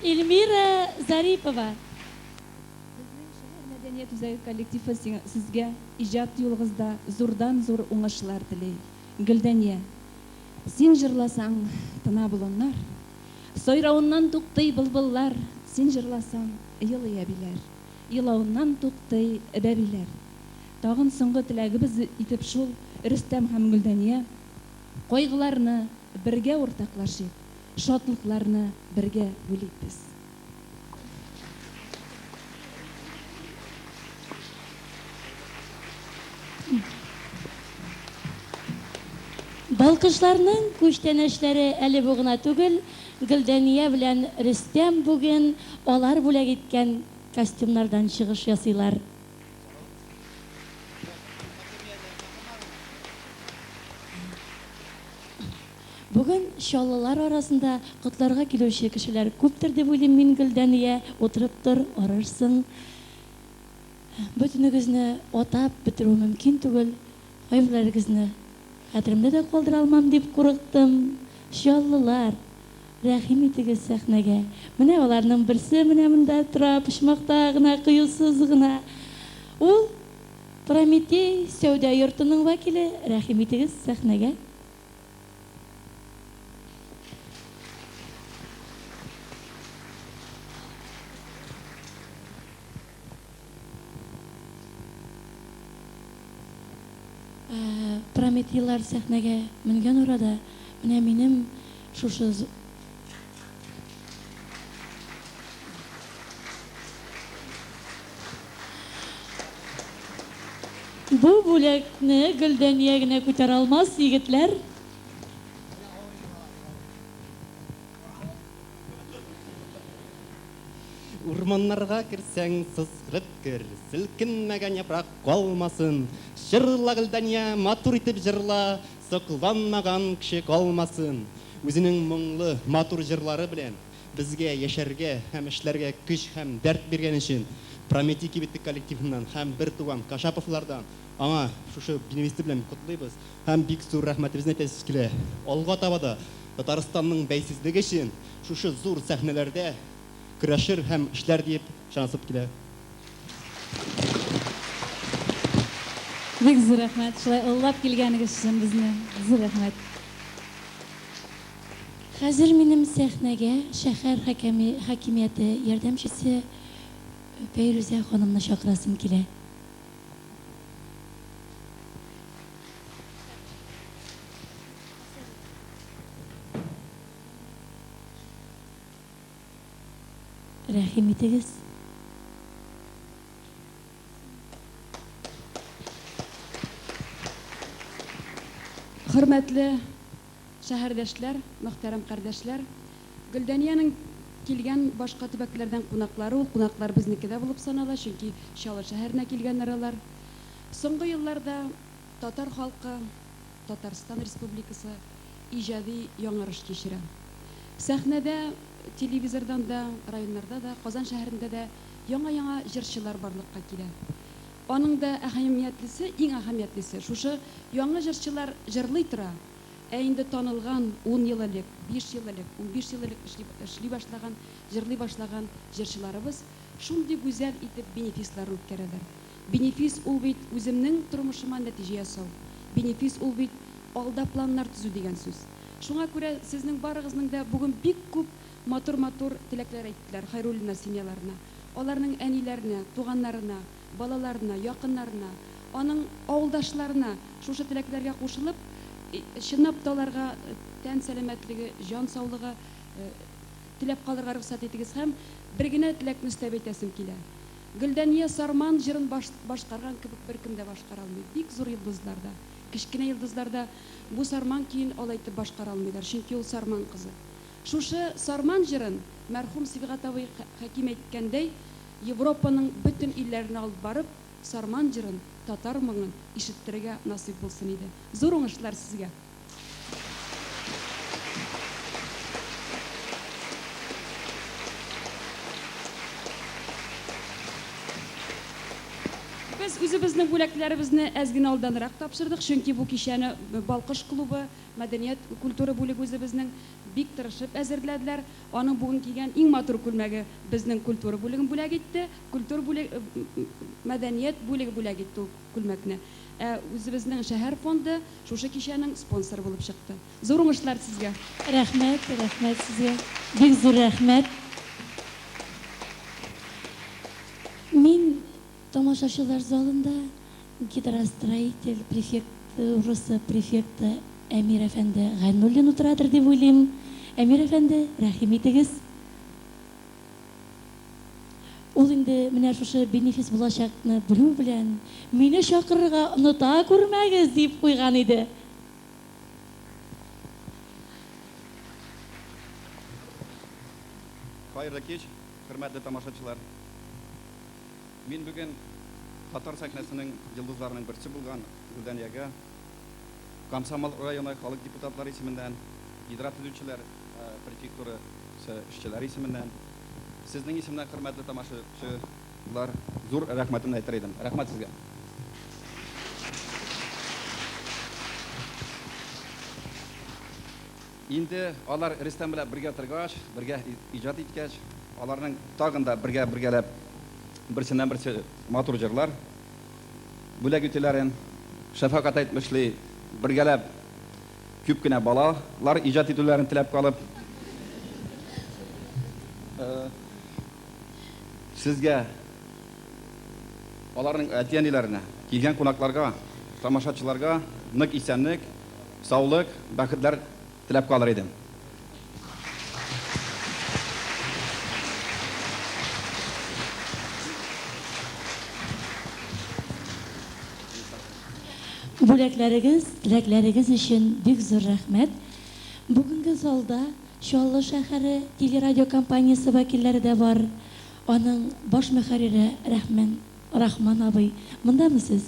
Эльмира Зарипова. Мәдәният үзәге коллективы сезгә иҗат юлыгызда зурдан-зур уңышлар теләй. Гөлдәния, син җырласаң тына болыннар, сайравыннан туктый былбыллар, син җырласаң елый әбиләр, елавыннан туктый бәбиләр. Тагын соңгы теләгебез итеп шул Рөстәм һәм Гөлдәния кайгыларны бергә уртаклашып, шатлыкларны бергә бүлибез. Балкышларның күчтәнәшләре әле бу гына түгел, Гөлдәния белән Рөстәм бүген алар бүләк иткән костюмнардан чыгыш ясыйлар. Бүген шаллылар арасында котларга килүче кешеләр күптер дип уйлыйм мин. Гөлдәния, утырып тор, арырсың. Бөтенегезне атап бетерү мөмкин түгел. Кайберләрегезне хәтеремдә дә калдыра алмам дип курыктым. Шаллылар, рәхим итегез сәхнәгә. Менә аларның берсе менә монда тора, почмакта гына, кыюсыз гына. Ул Прометей сәүдә йортының вәкиле. Рәхим итегез сәхнәгә. Прометейлар сәхнәгә менгән урада менә минем шушы бу бүләкне Гөлдәния генә күтәрә алмас, егетләр. Урманнарга кирсәң, сызгырып кер, селкенмәгән япрак калмасын. Җырла Гөлдәния, матур итеп җырла, сокланмаган кеше калмасын. Үзенең моңлы, матур җырлары белән безгә яшәргә һәм эшләргә көч һәм дәрт биргән өчен Прометей кибеттик коллективыннан һәм бер туган Кашаповлардан аңа шушы биневисты белән котлыйбыз һәм бик зур рәхмәтебезне әйтәбез килә. Алга таба да Татарстанның бәйсезлеге өчен шушы зур сәхнәләрдә көрәшер һәм эшләр дип шансып килә. Бик зур рәхмәт, шулай оллап килгәнегез өчен безне. Зур рәхмәт. Хәзер минем сәхнәгә шәһәр хакимияте ярдәмчесе Фәйрүзә ханымны чакырасым килә. Рәхим итегез. Хөрмәтле шәһәрдәшләр, мөхтәрәм кардәшләр, Гөлдәниянең килгән башка төбәкләрдән кунаклары, ул кунаклар безнекедә булып санала, чөнки Чаллы шәһәренә килгәннәр алар. Соңгы елларда татар халкы, Татарстан Республикасы иҗади яңарыш кичерә. Сәхнәдә, телевизордан да, районнарда да, Казан шәһәрендә дә яңа җырчылар барлыкка килә. Аның да әһәмиятлесе, иң әһәмиятлесе шушы яңа җырчылар җырлый тора. Ә инде танылган 10 ел элек, 5 ел элек, 15 ел элек эшли башлаган, җырлый башлаган җырчыларыбыз шундый гүзәл итеп бенефислар үткәрәләр. Бенефис ул бит үземнең тормышыма нәтиҗә ясау. Бенефис ул бит алда планнар төзү дигән сүз. Шуңа күрә сезнең барыгызның да бүген бик күп матур теләкләр әйттеләр Хайруллина семьяларына. Аларның әниләренә, туганнарына, балаларына, якыннарына, аның авылдашларына шушы теләкләргә кушылып, чынлап та аларга тән сәламәтлеге, җан саулыгы теләп калырга рөхсәт итегез һәм бер генә теләкне өстәп әйтәсем килә. Гөлдәния Сарман җырын башкарган кебек беркем дә башкара алмый. Бик зур йолдызларда, кечкенә йолдызларда бу Сарман киен алай итеп башкара алмыйлар, чөнки ул Сарман кызы. Шушы Сарман җырын мәрхүм Сибгатовый хәким әйткәндәй, Европаның бөтен илләренә алып барып, Сарман җырын, татар моңын ишеттерергә насыйп булсын иде. Зур уңышлар сезгә. Без үзебезнең бүләкләребезне әз генә алданрак тапшырдык, чөнки бу кичәне Балкыш клубы, мәдәният, культура бүлеге үзебезнең бик тырышып әзерләделәр. Аның бүген килгән иң матур күлмәге безнең культура бүлеген бүләк итте. Культура бүлеге, мәдәният бүлеге бүләк итте ул күлмәкне. Үзебезнең шәһәр фонды шушы кичәнең спонсоры булып чыкты. Зур уңышлар сезгә. Рәхмәт, рәхмәт сезгә. Бик зур рәхмәт. Мин тамашачылар залында гидростроитель префектурасы префекты Әмир әфәнде Гайнуллин утырадыр дип уйлыйм. Әмир әфәнде, рәхим итегез. Ул инде менә шушы бенефис булачакны белү белән мине чакырырга оныта күрмәгез дип куйган иде. Хайырлы кич, хөрмәтле тамашачылар. Мин бүген Татар сәхнәсенең йолдызларының берсе булган Гөлдәниягә Комсомол районы халык депутатлары исеменнән, гидрат төзүчеләр префектурасы эшчеләре исеменнән, сезнең исемнән хөрмәтле тамашачылар зур рәхмәтемне әйтер идем. Рәхмәт сезгә. Инде алар Рөстәм белән бергә торгач, бергә иҗат иткәч, аларның тагын да бергәләп берсеннән берсе матур җырлар бүләк итүләрен, шәфакать әйтмешли бергәләп күп кенә балалар иҗат итүләрен теләп калып, сезгә аларның әти-әниләренә, килгән кунакларга, тамашачыларга нык исәнлек, саулык, бәхетләр теләп калыр идем. Бүләкләрегез, теләкләрегез өчен бик зур рәхмәт. Бүгенге залда Чаллы шәһәре телерадио компаниясе вәкилләре дә бар. Аның баш мөхәррире Рахман абый. Мондамы сез?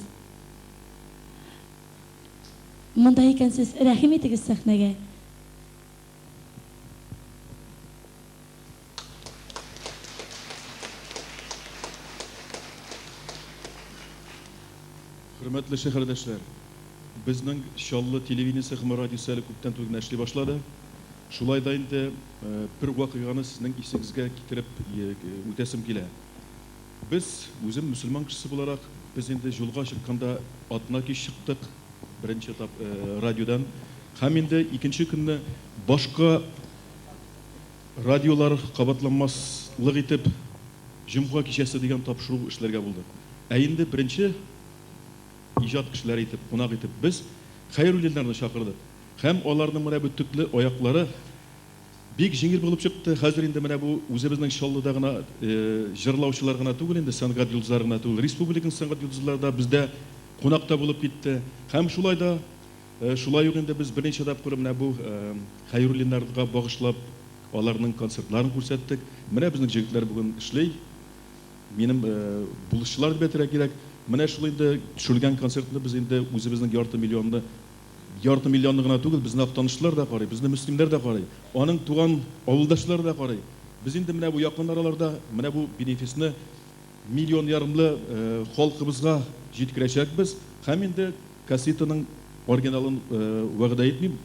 Монда икәнсез, рәхим итегез сәхнәгә. Hürmetli şehirdeşler, bizning Чаллы телевидениесе һәм радиосы әле күптән түгел эшли башлады. Шулай да инде бер вакыйганы сезнең исегезгә китереп үтәсем килә. Без үзем мөселман кешесе буларак, без инде юлга чыкканда атна кич чыктык, беренче этап радиодан. Һәм инде икенче көнне башка радиолар кабатланмаслык итеп җомга кичәсе дигән тапшыру эшләргә булды. Ә инде беренче иҗат кешеләре итеп, кунак итеп без Хәйруллиннарны чакырдык. Һәм аларның менә бу төкле аяклары бик җиңел булып чыкты. Хәзер инде менә бу үзебезнең Чаллыда гына җырлаучылар гына түгел, инде сәнгать йолдызлары гына түгел, республиканың сәнгать йолдызлары да бездә кунакта булып китте. Һәм шулай да шулай ук инде без беренче тапкыр менә бу Хәйруллиннарга багышлап аларның концертларын күрсәттек. Менә безнең җегетләр бүген эшли. Минем булышчылар дип әйтергә кирәк. Менә шул инде төшелгән концертны без инде үзебезнең ярты миллионны гына түгел, безнең актанышлар да карый, безнең мөслимнәр дә карый, аның туган авылдашлары да карый. Без инде менә бу якын араларда менә бу бенефисны миллион ярымлы халкыбызга җиткерәчәкбез. Һәм инде кассетаның оригиналын вәгъдә итмим,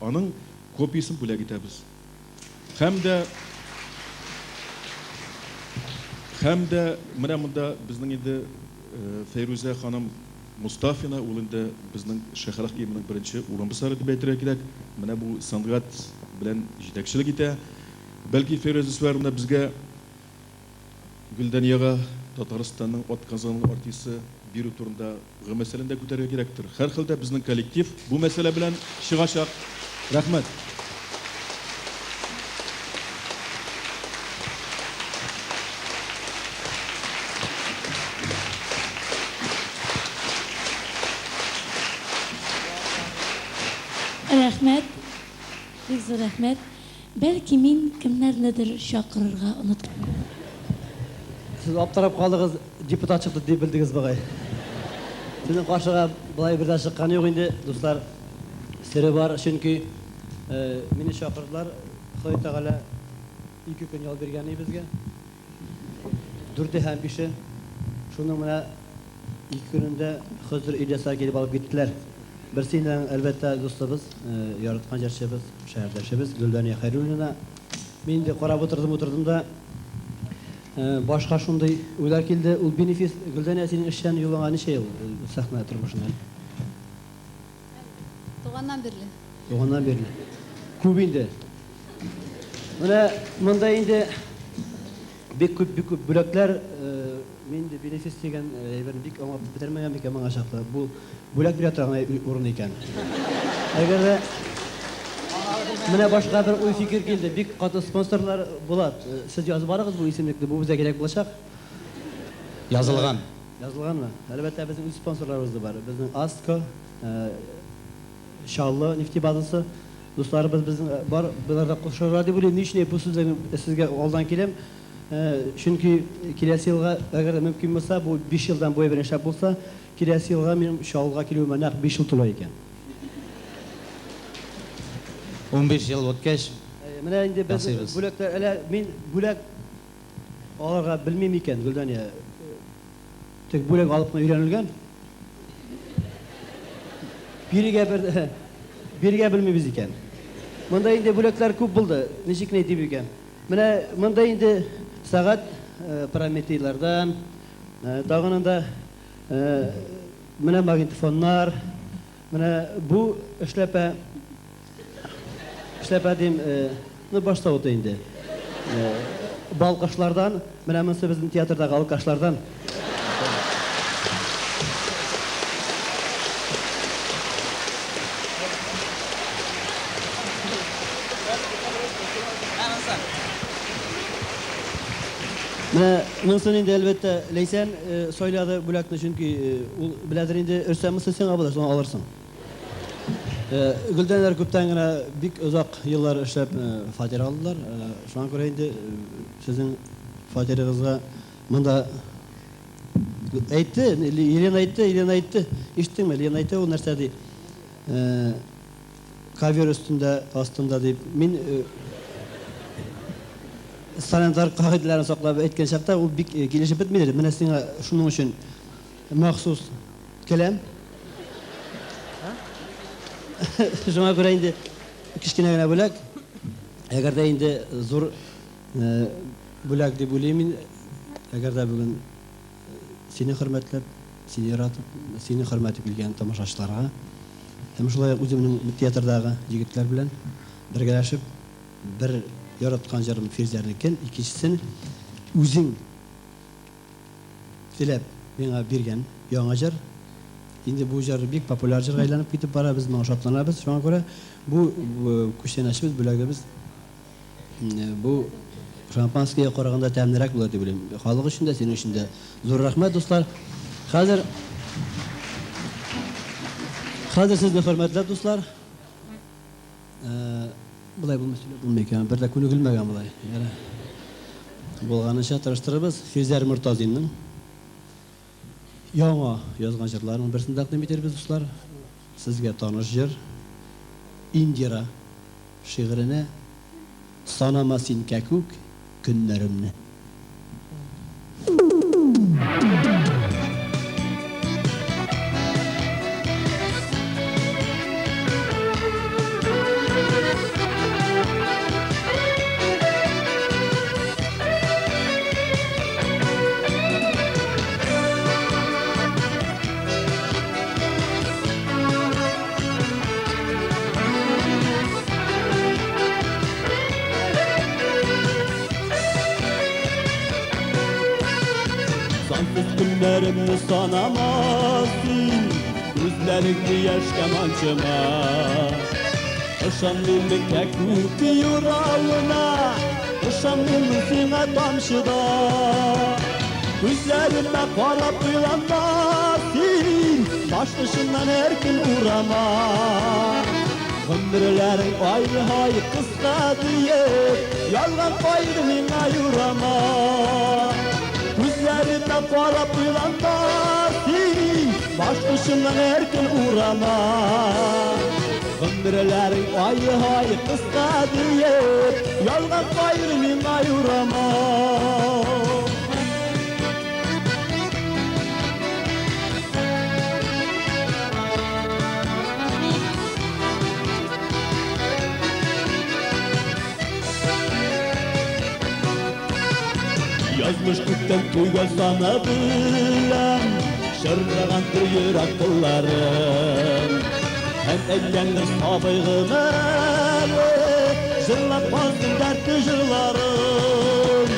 аның копиясын бүләк итәбез. Һәм дә менә монда безнең инде Фәйрүзә ханым Мустафина, ул инде безнең шәһәр хакимының беренче урынбасары дип әйтергә кирәк. Менә бу сәнгать белән җитәкчелек итә. Бәлки Фәйрүзә Сүвәревна безгә Гөлдәниягә Татарстанның атказан артисты бирү турында мәсьәләне дә күтәрергә кирәктер. Һәр хәлдә безнең коллектив бу мәсьәлә белән чыгачак. Рәхмәт. Рәхмәт. Бик зур рәхмәт. Бәлки мин кемнәрнедер чакырырга оныттым. Сез аптырап калдыгыз, депутат чыкты дип белдегез бугай. Сезнең каршыга булай бер дә чыккан юк инде, дуслар. Сире бар, чөнки мине чакырдылар. Ходай Тәгалә 2 көн ял бергән безгә. 4 һәм 5. Шуның менә İlk gününde Hızır İlyas'a gelip alıp gittiler. Birisiyle elbette dostumuz, yaratkan jarşımız, şehirdaşımız Güldaniye Hayrulina. Ben de qarab oturdum da başka şunday uylar keldi. Ul benefis Güldaniye senin işten yoluna neçe yıl sahne turmuşundan? Doğandan beri. Көп indi. Mında indi bek köp bölekler men de benefis деген әйберін бик аңа бетермәгән бик аңа чакта. Бу бүләк бирә торган урын икән. Әгәр дә менә башка бер уй фикер килде. Бик каты спонсорлар булат. Сез язып барыгыз бу исемлекне. Бу безгә кирәк булачак. Язылган. Язылганмы? Әлбәттә безнең үз спонсорларыбыз да бар. Безнең Астко, Шаллы нефти базасы достарыбыз безнең бар. Буларда кушылырга дип уйлыйм. Ничне бу сүзләрне сезгә алдан киләм. Чөнки киләсе елга әгәр мөмкин булса, бу 5 елдан буе беренче булса, киләсе елга минем Шалга килүемә нәкъ 5 ел тула икән. 15 ел үткәч, менә инде без бүләкләр, әле мин бүләк алырга белмим икән, Гөлдания. Тик бүләк алып өйрәнелгән. Биргә белмибез икән. Монда инде бүләкләр күп булды. Ничек не дип икән? Менә монда инде сәгать Прометейлардан, дагынында менә магнитофоннар, менә бу эшләпә дим, башта ут инде. Балкашлардан, менә монсы безнең театрдагы алкашлардан. Монсын инде әлбәттә Ләйсән сойлады бүләкне, чөнки ул беләдер инде өрсәмесе син абылырсың, алырсың. Гөлдәнләр күптән генә бик озак еллар эшләп фатир алдылар. Шуңа күрә инде сезнең фатирыгызга монда әйтте, Елена әйтте. Иштеңме? Елена әйтте, ул нәрсә ди? Ковер өстендә, астында дип. Мин санитар кагыйдәләрен саклап әйткән чакта ул бик килешеп бетмиде. Менә сиңа шуның өчен махсус кәләм. Шуңа күрә инде кичкенә генә бүләк. Әгәр дә инде зур бүләк дип уйлыйм мин. Әгәр дә бүген сине хөрмәтләп, сине яратып, сине хөрмәт итеп килгән тамашачыларга һәм шулай үземнең театрдагы җегетләр белән бергәләшеп бер яраткан җырым Фирзәрнекен, икенчесен үзең теләп миңа биргән яңа җыр. Инде бу җыр бик популяр җырга әйләнеп китеп бара, без моңа шатланабыз. Шуңа күрә бу күчтәнәшебез бүләгебез бу шампанское караганда тәмнәрәк булыр дип уйлыйм. Халык өчен дә, синең өчен дә зур рәхмәт, дуслар. Хәзер сезне хөрмәтләп дуслар. Булай булмый икән, бер дә күнегелмәгән булай. Булганыча тырыштырабыз. Фирзәр Мортазинның яңа язган җырларының берсен тәкъдим итәрбез дуслар. Сезгә таныш җыр Индира шигыренә санама син кәкүк көннәремне. Günlerimni sanamazsın, gözlerini yaşka mançıma. Işanlıyım kekuk yüreğine, ışanlıyım sine tamşıda. Gözlerime karap uyanmasın, baş dışından her gün uğrama. Ömürlerin ayrı hayır kısa deyip, yalgan ayrı mine yurama. Gözlerime karap uyanmasın, baş dışından her gün uğrama. Ömürlerin ayı hayı kısa deyip, yalgan gayrı mine yurama. Yazmış kütten tüygen sana bilen Şırrağandır yürek kıllarım Hem ellendir sabıygını Jırlatmazdım dertli jırlarım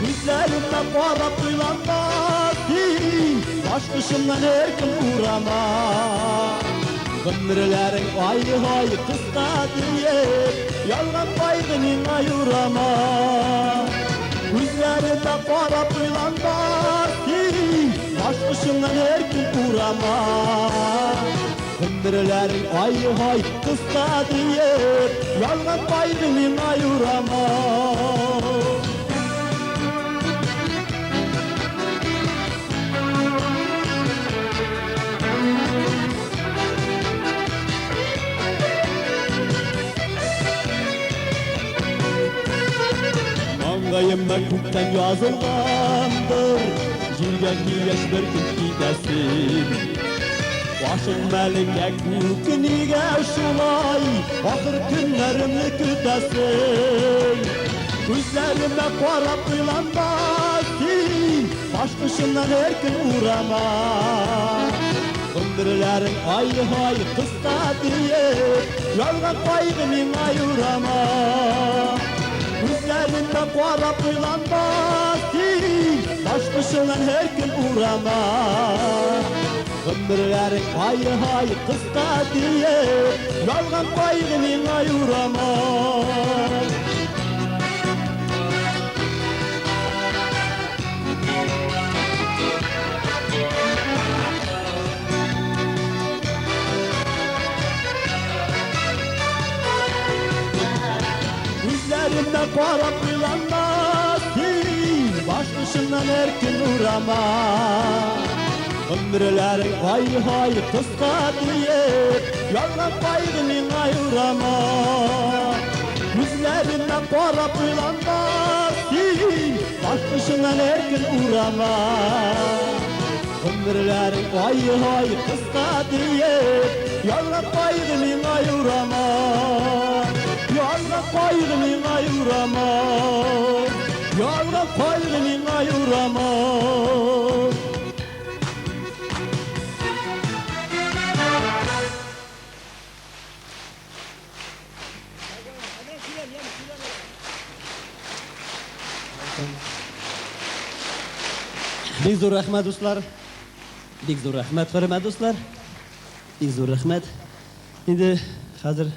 Güzlerimle qarab duylanmaz Başkışımdan erkin uğrama Ömürlerin ay kısa diye Yalgan baygının ayurama Güzlerimle qarab duylanmaz Başkışımdan erkin uğrama Ömürlerin ay kısa diye Yalgan baygının ayurama Mangayımda küpten yazılgandır Jirgen giyeş bir gün gidesin Başın melike kükünüge şulay Ahır günlerimni kütesin Gözlerime qarab duylanmasın Başkışımdan her gün uğrama Ömürlerin ay kısa diye Yalgan kaygının ayurama Gözlerinde qarab duylanmasın Başkışından her gün uğrama Ömürlerin ay kısa diye Yalgan kaygının ayurama Gözlerimde qarab duylanmasın Başkışından erkin uğrama Ömürlerin ay kısa diye Yalgan kaygının ayurama Gözlerimde qarab duylanmasın Başkışından erkin uğrama Ömürlerin ay kısa diye Yalgan kaygının ayurama Yalgan kaygının ayurama Yalgan kaygının ayurama Bek zo'r rahmat do'stlar. Bek zo'r rahmat, hurmatli do'stlar. Bek zo'r rahmat. Endi hozir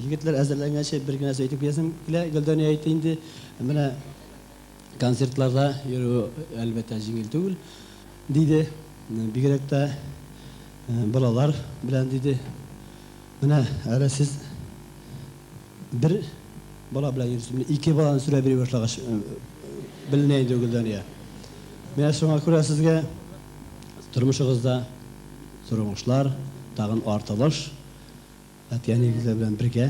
yigitlar azarlangancha bir narsa aytib qo'yasam, Guldonya aytdi endi mana konsertlarda yuru albatta yengil tugul deydi. Bigrakda bolalar bilan deydi. Mana ara siz bir bola bilan yursiz, ikki bolani sura berib boshlagach bilinaydi Guldonya. Men shunga ko'ra sizga turmushingizda so'rg'ishlar, tag'in ortilish, atiyaningizlar bilan birga,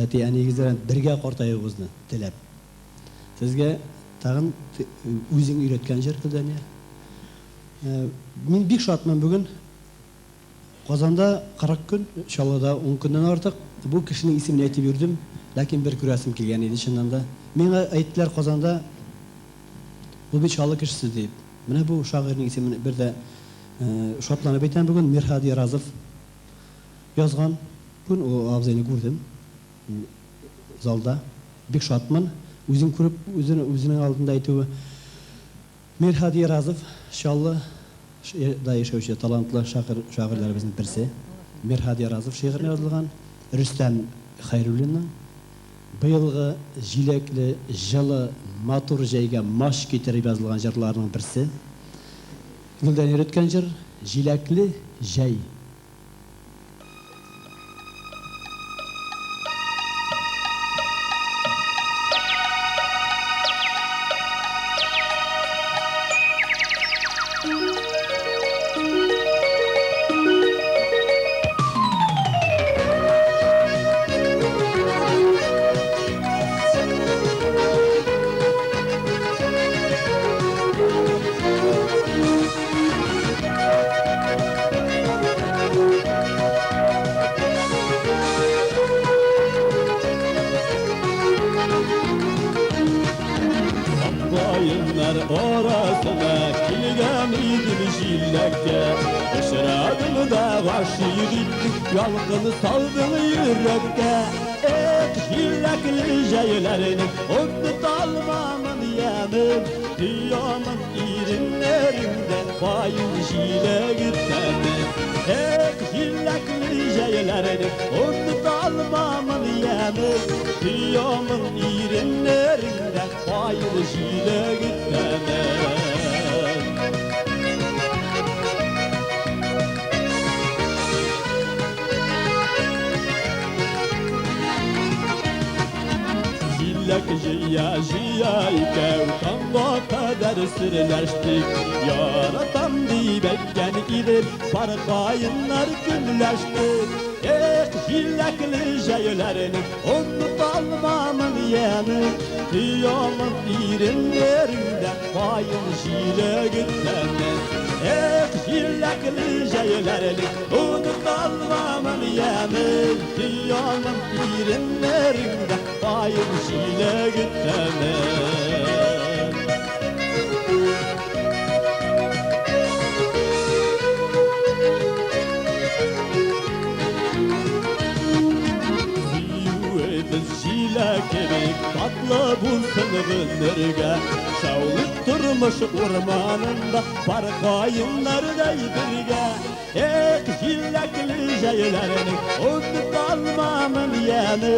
atiyaningizlar bilan birga qortayugingizni tilab. Sizga tag'in o'zing uyratgan yer Guldonya. Men bek shodman bugun Qozonda 40 kun, inshaalloh 10 kundan ortiq bu kishining ismini aytib yurdim, lekin bir ko'rasim kelgan edi shundan da. Menga aytdilar Qozonda bu bechoqli kishisi deb. Mana bu shoirning ismini bir de shodlanib aytaman bugun Mirhad Yarazov yozgan. Bugun o avzini ko'rdim. Zalda bek shodman. O'zim ko'rib, o'zining oldida aytuvi Mirhad Yarazov inshaalloh da yashovchi talantli shoirlarimizning birisi. Mirhad Yarazov she'rini yozilgan. Rustam Xayrullinning Bıyılğı, jilekli, жылы, матур жайга маш кетіріп yazılған жырларының бірсі. Guldonya ötкен жыр Jilekli жай. kayınlar orasına kilgen idim jillekке Işıradım da vaşiri yalgını saldım yürekte Jillekli jeylerini onu dalmamın yemin Diyamın irinlerinde bayın jile gitmemin Jillekli jeylerini onu dalmamın yemin Diyamın irinlerinde bayın jile gitmemin Jiya ike utanma kadar sırlaştık Yaratan dibekken idip parkayınlar günleşti Jillekli jeylerini unut almamın yemi Diyamın irinlerinde bayın jile gitmemi Jillekli jeylerini unut almamın yemi Diyamın irinlerinde bayın jile gitmemi Jile kebek tatlı bulsun gönderge Şavlık durmuş ormanında parkayınlardayy birge Jillekli jeylerini unut almamın yemi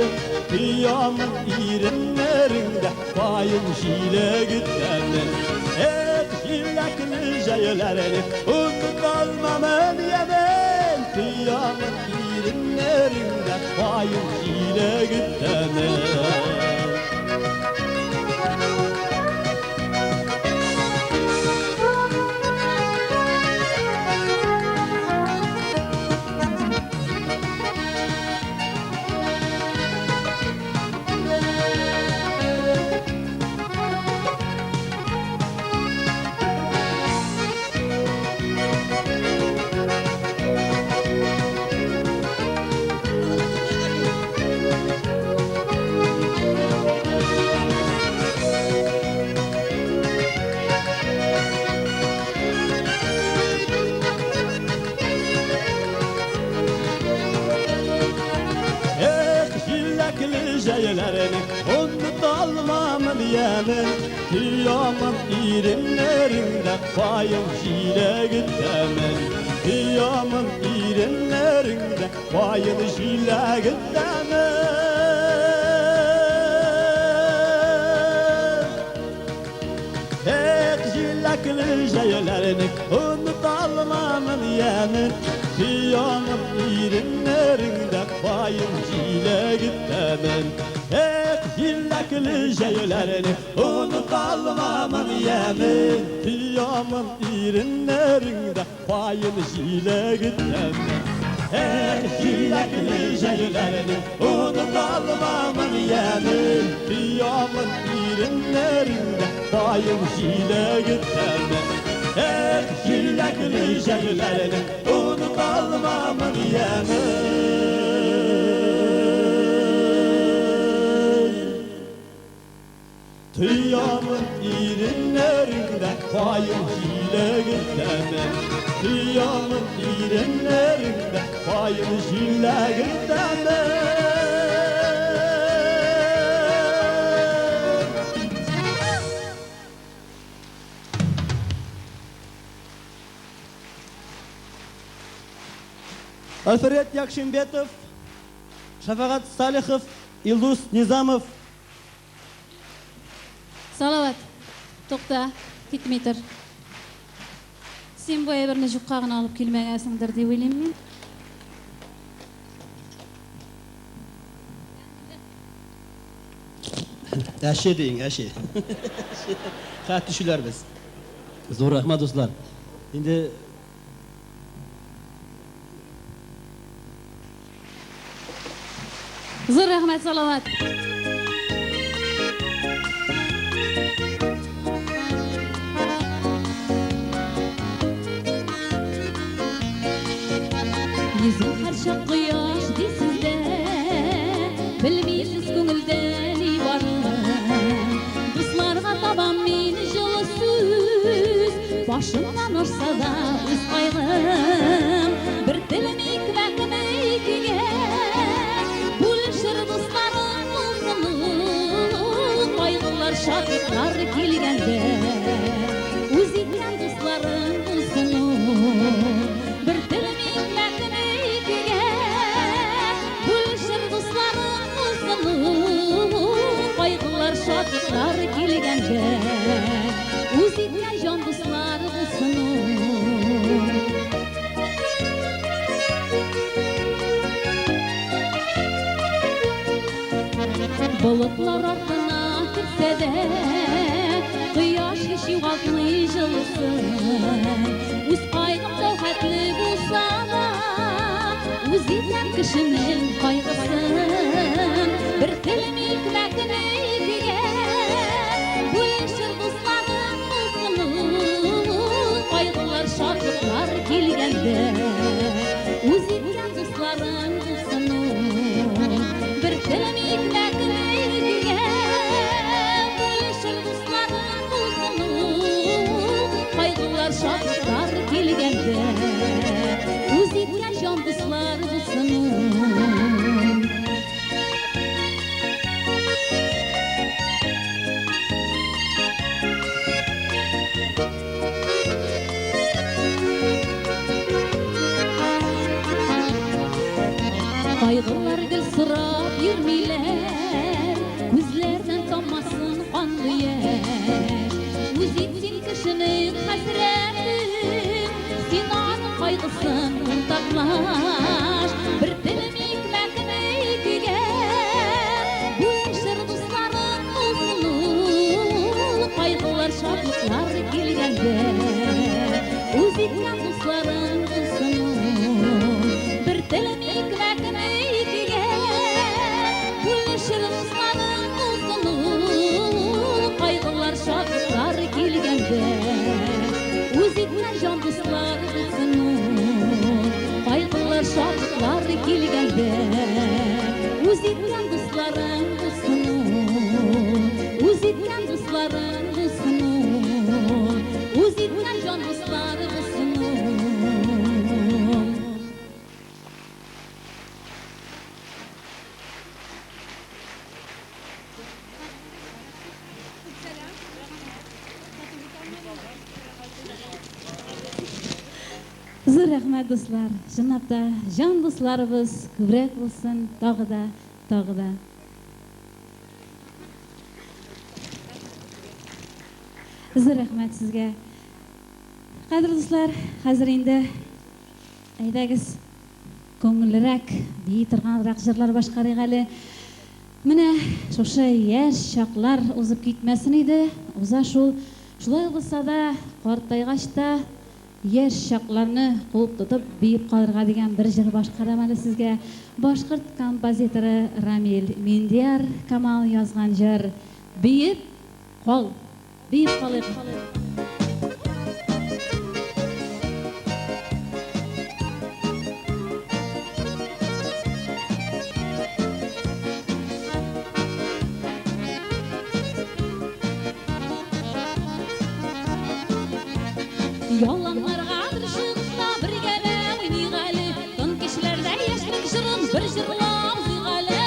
Diyamın irinlerinde bayın jile gitmemin Jillekli jeylerini unut almamın yemi Diyamın irinlerinde bayın jile gitmemin Jeylerini unut almamın yemin Diyamın irinlerinde bayım jile gitmemin Diyamın irinlerinde bayım jile gitmemin Jillekli jeylerini unut almamın yemin Diyamın irinlerinde bayım jile gitmemin Jillekli jeylerini unut almamın yemin Diyamın irinlerinde bayım jile gitmemin Jillekli jeylerini unut almamın yemin Diyamın irinlerinde bayım jile gitmemin Jillekli jeylerini unut almamın yemin Diyamın irinlerinde bayım jile gitmemin Diyamın irinlerinde bayım jile gitmemin Alfred Yakşimbetov, Şafakat Salihov, Ildus Nizamov. Salavat, to'xta, ketmay tur. Sen boya bir juqqag'ini olib kelmagansiңdir deb o'ylayman. Әше deyin, әше. Xat düşüler biz. Zor rahmat dostlar. Şimdi Zo'r rahmat, salovat. Yüzüm her şak quyosh deysizda, bilmaysiz ko'ngilda ne borlig'ini. Do'stlarga topam meni Башымнан ошса да үз кайгым, бер телем икмәкне икегә бүлешер дусларым булсын. Кайгылар, шатлыклар килгәндә үз иткән дусларым булсын. Бер телем икмәкне икегә бүлешер дусларым булсын. Кайгылар, шатлыклар килгәндә үз иткән җан дуслар булсын. Болытлар артына китсә дә, кояш һич югалтмый җылысын. Үз кайгым тәүхәтле булса да, үз иткән кешенең кайгысын. Бер телем икмәкне икегә бүлешер дусларым булсын. Кайгылар, шатлыклар килгәндә үз иткән дусларым булсын. Бер телем икмәкне икегә бүлешер дусларым булсын. Кайгылар, шатлыклар килгәндә үз иткән җан дуслар булсын. Кайгылар гел сорап йөрмиләр, күзләрдән тамасын канлы яшь. Үз итсен кешенең хәсрәтен, син аның кайгысын уртаклаш. Бер телем икмәкне икегә бүлешер дусларым булсын. Кайгылар, шатлыклар килгәндә үз иткән дусларым булсын. Бер телем икмәкне икегә бүлешер дусларым булсын. Кайгылар, шатлыклар килгәндә үз иткән җан дуслар булсын. Кайгылар, шатлыклар килгәндә үз иткән дусларым булсын. Үз иткән дусларым булсын. Үз иткән җан дуслар булсын. Зур рәхмәт дуслар. Чынлап та җан дусларыбыз күбрәк булсын. Тагы да, тагы да. Зур рәхмәт сезгә. Кадерле дуслар, хәзер инде әйдәгез күңеллерәк, бии торганрак җырлар башкарыйк әле. Менә шушы яшь чаклар узып китмәсен иде. Уза шул. Шулай булса да, картайгач та яшь чакларны куып тотып биеп калырга дигән бер җыр башкарам әле сезгә. Башкорт композиторы Рамил Миндияр Камал язган җыр «Биеп кал». Биеп калыйк. Яланларга тырышыкта бергәлә уйныйк әле. Тын кешеләрдә яшьлек җырын бер җырлап уйныйк әле.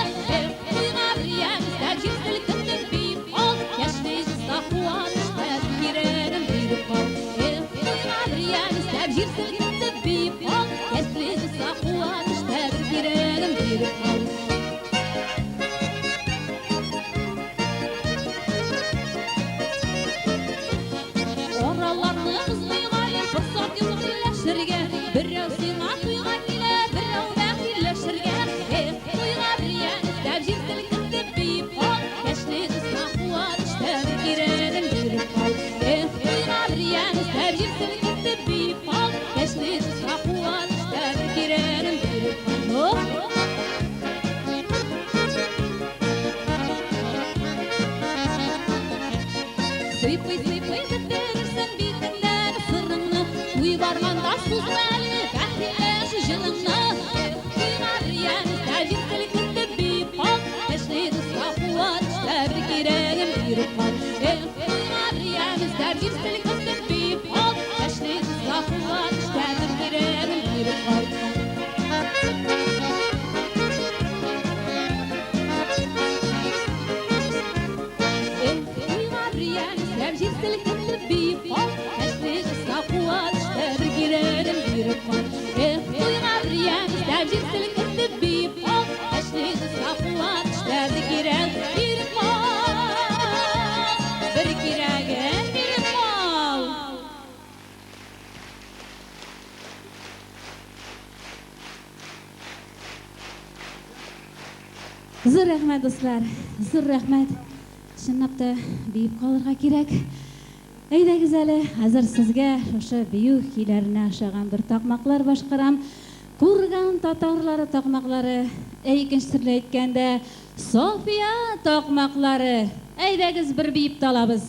Уйга бер ягызда җирселек тынып биеп кал. Яшьлек җырда куанышта кирәгем биеп кал. Уйга бер ягызда җирселек тынып биеп кал. Яшьлек җырда куанышта кирәгем биеп кал. Ораларны кызлыйк фырсат юк диләшергә. Берәү сиңа туйга килә, берәү дә киләшергә. Туйга бер ягызда җирселек тынып биеп кал. Яшьлек җырда куанышта кирәгем биеп кал. Туйга бер ягызда җирселек тынып биеп кал. Яшьлек җырда куанышта кирәгем биеп кал. Сыйпый бетерсен битеңнән сырыңны. Туй барганда сузма әле бәхилләш җырыңны. Туйга бер ягызда җирселек тынып биеп кал. Яшьлек җырда куанышта кирәгем биеп кал. Туйга бер ягызда җирселек тынып биеп кал. silkitip biyip qol Eşlik ıstaquat işler girerim birip qol Duygar riyamiz davjir silkitip biyip qol Eşlik ıstaquat işler girerim birip qol Bir kiragin birip qol Zor rahmat do'stlar, zor rahmat. Shinnabda biyib qolirga kerak. Aydagiz ali, hozir sizga o'sha buyuk kuylarni ashag'an bir taqmoqlar boshqaram. Ko'rgan tatorlari taqmoqlari, ikkinchi tilda aytganda Sofiya taqmoqlari. Aydagiz bir biyib talabız.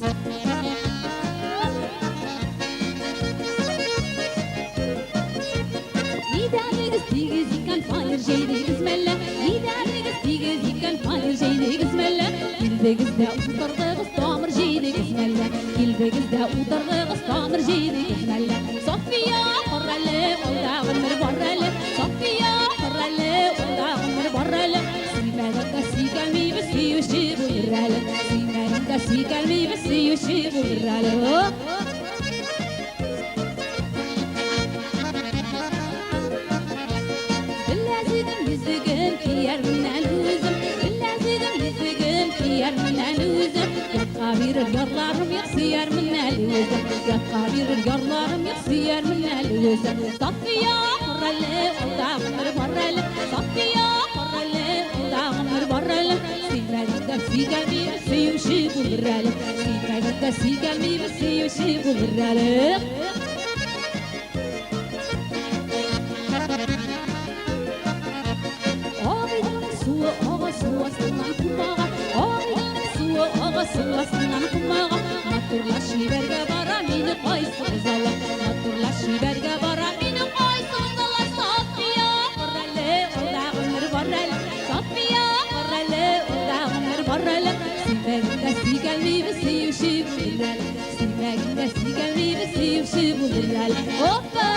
Liderligiz tigiz ikan fayır jeydigiz melle Liderligiz tigiz ikan fayır jeydigiz melle Gildegizde utardığız tamir jeydigiz melle Gildegizde utardığız tamir jeydigiz melle Sofiya qorralı oldağın bir barralı Sofiya qorralı oldağın bir barralı Siymedinga siygelmeybi siyuşi buliralı Siymedinga siygelmeybi siyuşi buliralı Yüzügüm kiyer minnel üzüm Billezigim yüzügüm kiyer minnel üzüm Yatka birir yarlarım yaksıyer minnel üzüm Yatka birir yarlarım yaksıyer minnel üzüm Safiya qorralı oldağım bir barralı Safiya qorralı oldağım bir barralı Silmedinga siygelmeybi siyuşi buliralı Silmedinga siygelmeybi siyuşi buliralı Suasından kumağa Maturlar şiberge bara mini qaysız ala Maturlar şiberge bara mini qaysız ala Safiya qorralı oldağın bir barralı Safiya qorralı oldağın bir barralı Silmeginde siygelmeybi siyuşi buliralı Silmeginde siygelmeybi siyuşi buliralı Hoppa!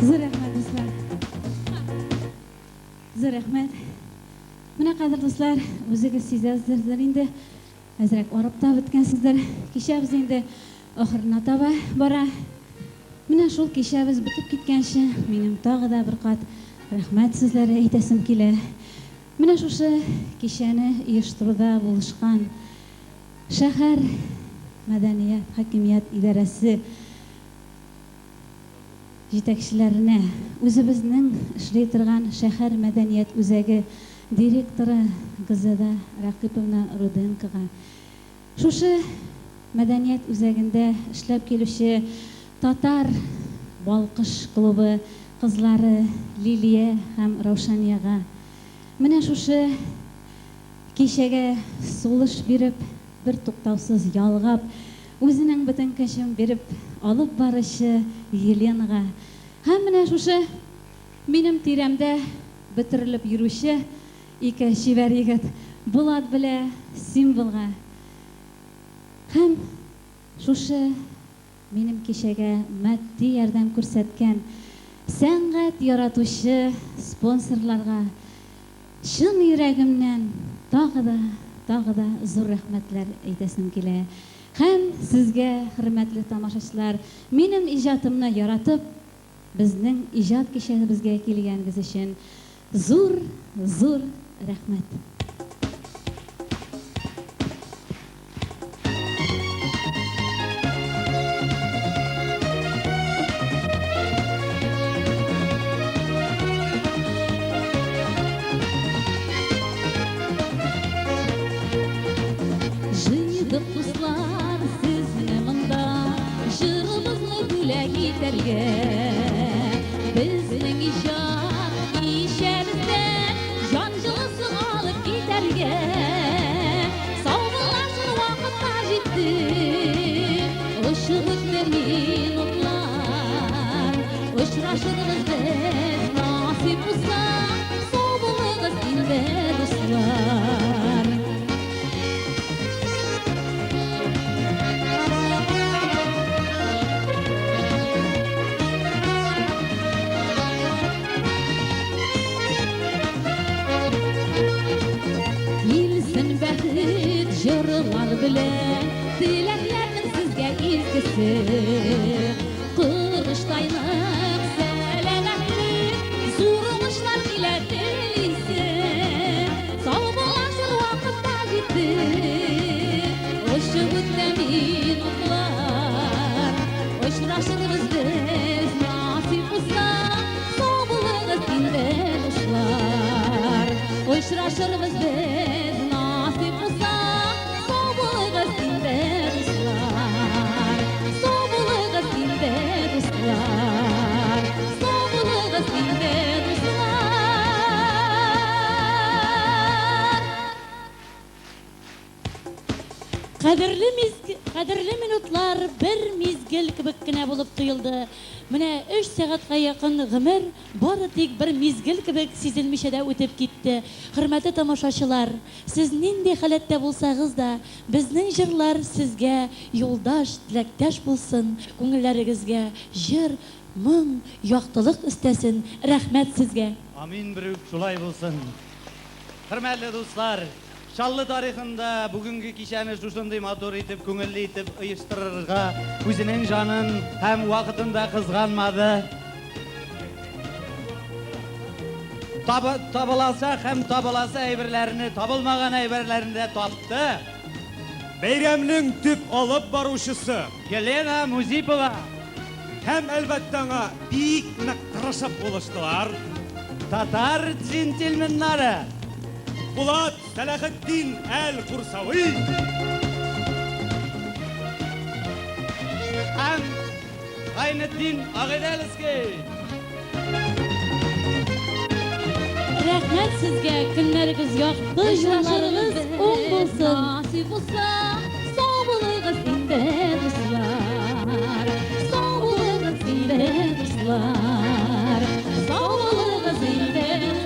Zor rahmat do'stlar. Zor rahmat. Mana qadr do'stlar, o'zingiz sezasizlar endi azrak orabda bitgansizlar. Kecha biz endi oxirina toba bora. Mana shul kecha biz bitib ketgancha mening tog'ida bir qat rahmat sizlarga aytasim kela. Mana shu kechani uyushtiruvda bo'lishgan shahar madaniyat hokimiyat idorasi yetakchilarini o'zimizning ishlay turgan shahar madaniyat o'zagi direktori G'izada Raqipovna Rudenkoga shu madaniyat o'zagida ishlab keluvchi Tatar Balqish klubi qizlari Liliya ham Ravshaniyaga mana shu kechaga so'lish berib bir to'xtovsiz yolg'ab o'zining butun kuchini berib olib borishi Yelenaga ham mana shu mening tiramda bitirilib yurishi ikki shivar yigit Bulat bilan Simbolga ham shu минем кешегә матди ярдәм күрсәткән сәнгать яратучы спонсорларга шын йөрәгемнән тагы да зур рәхмәтләр әйтәсем килә. Һәм сезгә, хөрмәтле тамашачылар, минем иҗатымны яратып, безнең иҗат кичәгебезгә килгәнегез өчен зур рәхмәт. Дуслар, сезне монда җырыбызны бүләк итәргә, безнең иҗат кичәбездән җан җылысын алып китәргә. Саубуллашыр вакытта җитте, ошо үтмер минутлар, очрашырбыз без насип булса, сау булыгыз инде дуслар. Җырлар белән теләкләрнең сезгә изгесе, кылычтайның сәламәтлек, зур уңышлар килә телисе. Сау булашыр вакытта җитте, ошо үтә минутлар, очрашырбыз без насип булса, сау булыгыз инде дуслар. Очрашырбыз без насип булса, Кадерле минутлар бер мизгел кебек кенә булып тоелды. Менә 3 сәгатькә якын гомер бары тик бер мизгел кебек сизелмичә дә үтеп китте. Хөрмәтле тамашачылар, сез нинди халәттә булсагыз да, безнең җырлар сезгә юлдаш, теләктәш булсын, күңелләрегезгә җыр, моң, яктылык өстәсен. Рәхмәт сезгә. Амин, бирүк шулай булсын. Хөрмәтле дуслар, Шаллы тарихында бүгінгі кичәне шушындай матур итеп, күңелле итеп оештырырга үзенең жанын һәм вакытында кызганмады. Табыласа һәм табыласа әйберләрне, табылмаган әйберләрне дә тапты. Бәйрәмнең төп алып баручысы Елена Музипова һәм әлбәттә аңа бик нык тырышып булыштылар. Татар джентльменнары Булат Сәләхетдин Әл-Курсауи һәм Гайнетдин Агыйдәлский. Рәхмәт сезгә, көннәрегез якты, җырларыгыз уң булсын. Насип булса, сау булыгыз инде дуслар. Сау булыгыз инде дуслар. Сау булыгыз инде дуслар.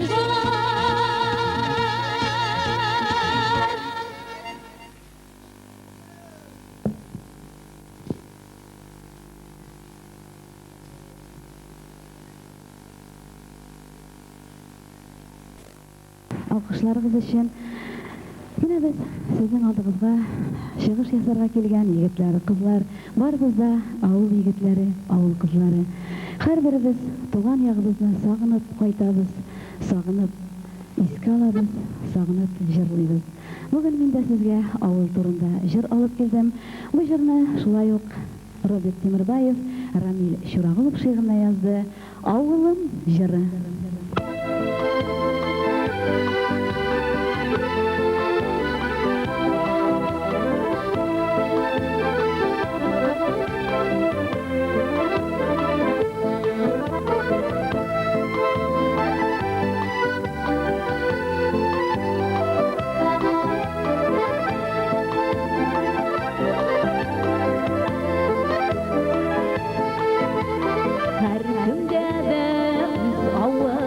Алкышларыгыз өчен менә без сезнең алдыгызга чыгыш ясарга килгән егетләр, кызлар, барыбыз да авыл егетләре, авыл кызлары. Һәрберебез туган ягыбызны сагынып кайтабыз, сагынып искә алабыз, сагынып җырлыйбыз. Бүген мин дә сезгә авыл турында җыр алып килдем. Бу җырны шулай ук Роберт Тимербаев Рамил Шурагулов шигыренә язды. Авылым җыры. Һәр көндә дә үз авыл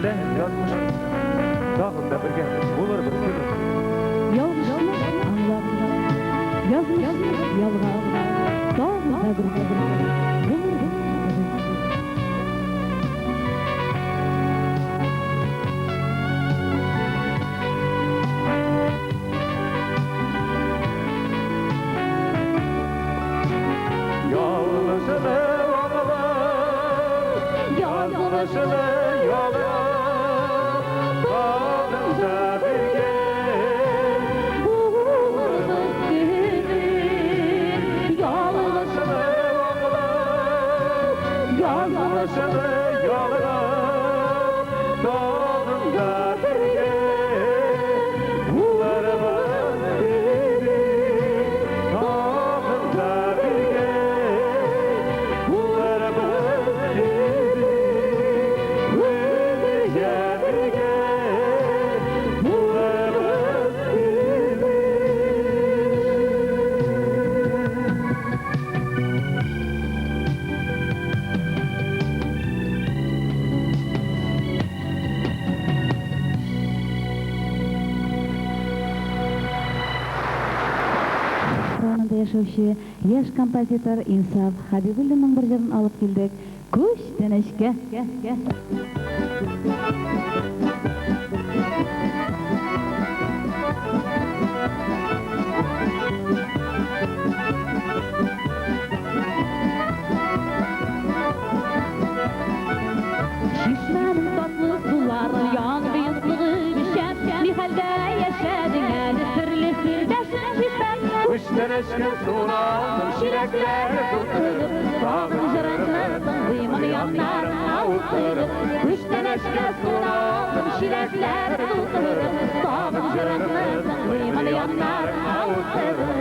Elde yazmış. Dağında bir gel. Olur bir gün. Yalnızlık anlarlar, yazmış yalvar, dağda bir Yalnızını oğlum, yalnızını yolum, dağında bir gel. Yalnızını oğlum, yalnızını yolum, dağında bir gel. Kullarımın biri, dağında bir gel. Kullarımın biri, ömürce bir gel. Kullarımın biri. Sonunda yaşauşu yaş kompozitör İnsaf Habibullin'in bir jırын alıp keldik. Kuş deneşke. Şişmenin tatlı suları yan bıyıklığı düşer. Nihalde yaşadın eli sırlı sırdaşın şişmen. Kuştan eşkin sunu aldım, şilekler tutturup, dağın jırıklıdın dıymanı yanlar avutturup. Kuştan eşkin sunu aldım, şilekler tutturup, dağın jırıklıdın dıymanı yanlar avutturup.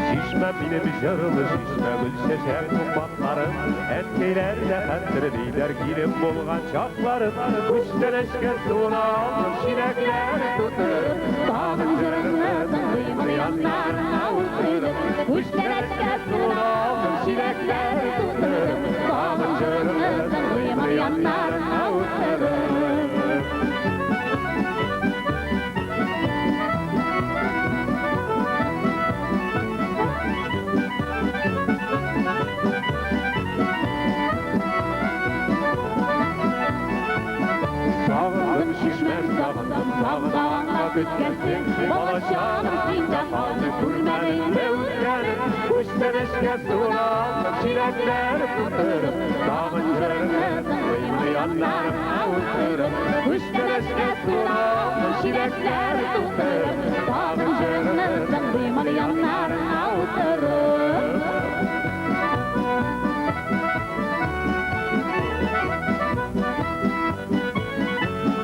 Şişme benim jarılı şişme gülşeşer kumbatlarım. Etkeylerle pendirdiler girim bolgan çaplarım. Kuştan eşken sunu aldım, şilekler tuturup, dağın jırıklıdın dıymanı yanlar avutturup. Kuştan eşken sunu aldım, şilekler tuturup, dağın jırıklıdın dıymanı yanlar avutturup. Sağındım şişmem sağındım sağdağına bütkersin. Balaşanım sinde kaldı kurmenin mevzgenin. Kuştan eşke sunu aldım, şilekler tuturup, dağın jırıklıdın dıymanı yanlar avutturup. Kuştan eşke sunu aldım, şilekler tuturup, dağın jırıklıdın dıymanı yanlar avutturup.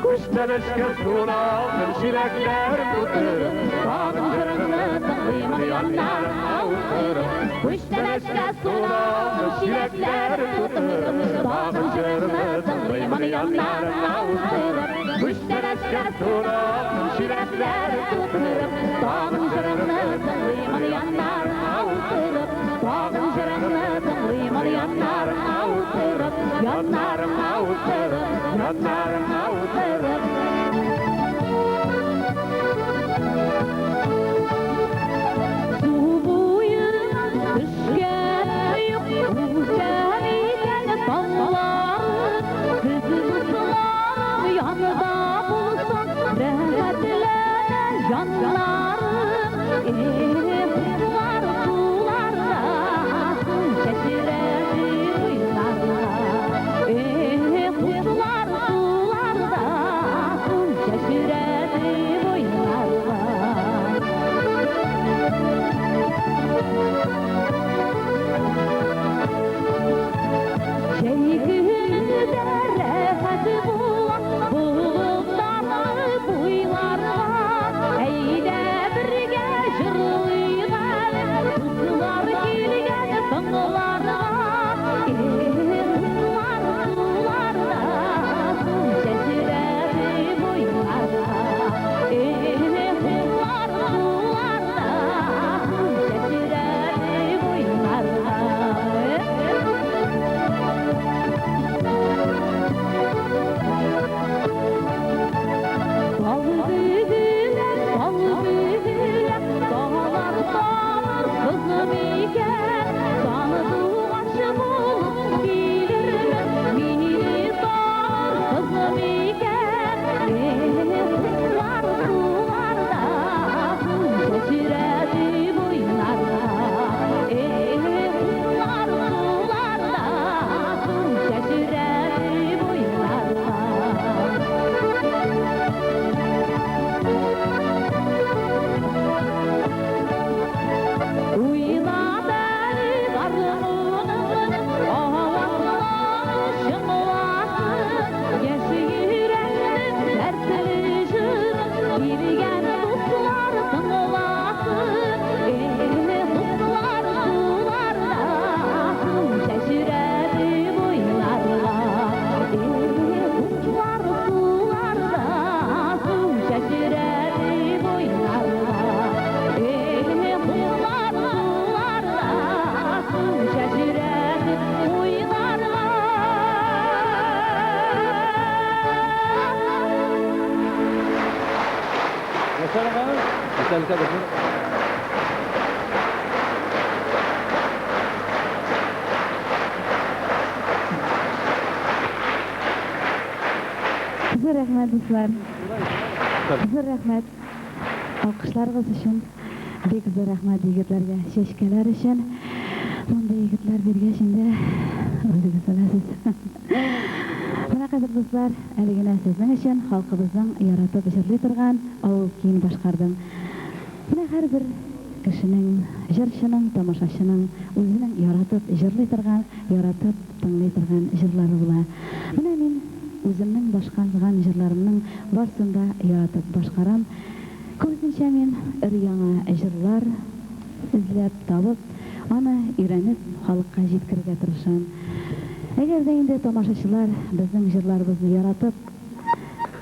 Kuştan eşken sunu aldım, şilekler tuturup, dağın jırıklıdın dıymanı yanlar avutturup. Kuştan eşken sunu aldım, şilekler tuturup, dağın jırıklıdın dıymanı yanlar avutturup. Kuştan eşken sunu aldım, şilekler tuturup, dağın jırıklıdın dıymanı yanlar avutturup. Dağın jırıklıdın dıymanı yanlar avutturup, yanlarım avutturup, yanlarım avutturup. Su boyuna düşken uçarken dallar, kızıllar yanında bulsan rahmetler yanlar. Kuşlar sularda şaşırar uylarlar. Kuşlar sularda Зур рәхмәт, дуслар. Зур рәхмәт. Алкышларыгыз өчен. Бик зур рәхмәт егетләргә, чәчкәләр өчен. Мондай егетләр биргәч инде үзегез беләсез. Менә хәзер дуслар, әле генә сезнең өчен халкыбызның яратып җырлый торган авыл киен башкардым. Менә һәрбер кешенең, җырчының, тамашачының үзенең яратып җырлый торган, яратып тыңлый торган җырлары була. Менә мин үземнең башкарган җырларымның барсын да яратып башкарам. Күрсенчә мин өр-яңа җырлар эзләп табып, аны өйрәнеп, халыкка җиткерергә тырышам. Әгәр дә инде тамашачылар безнең җырларыбызны яратып,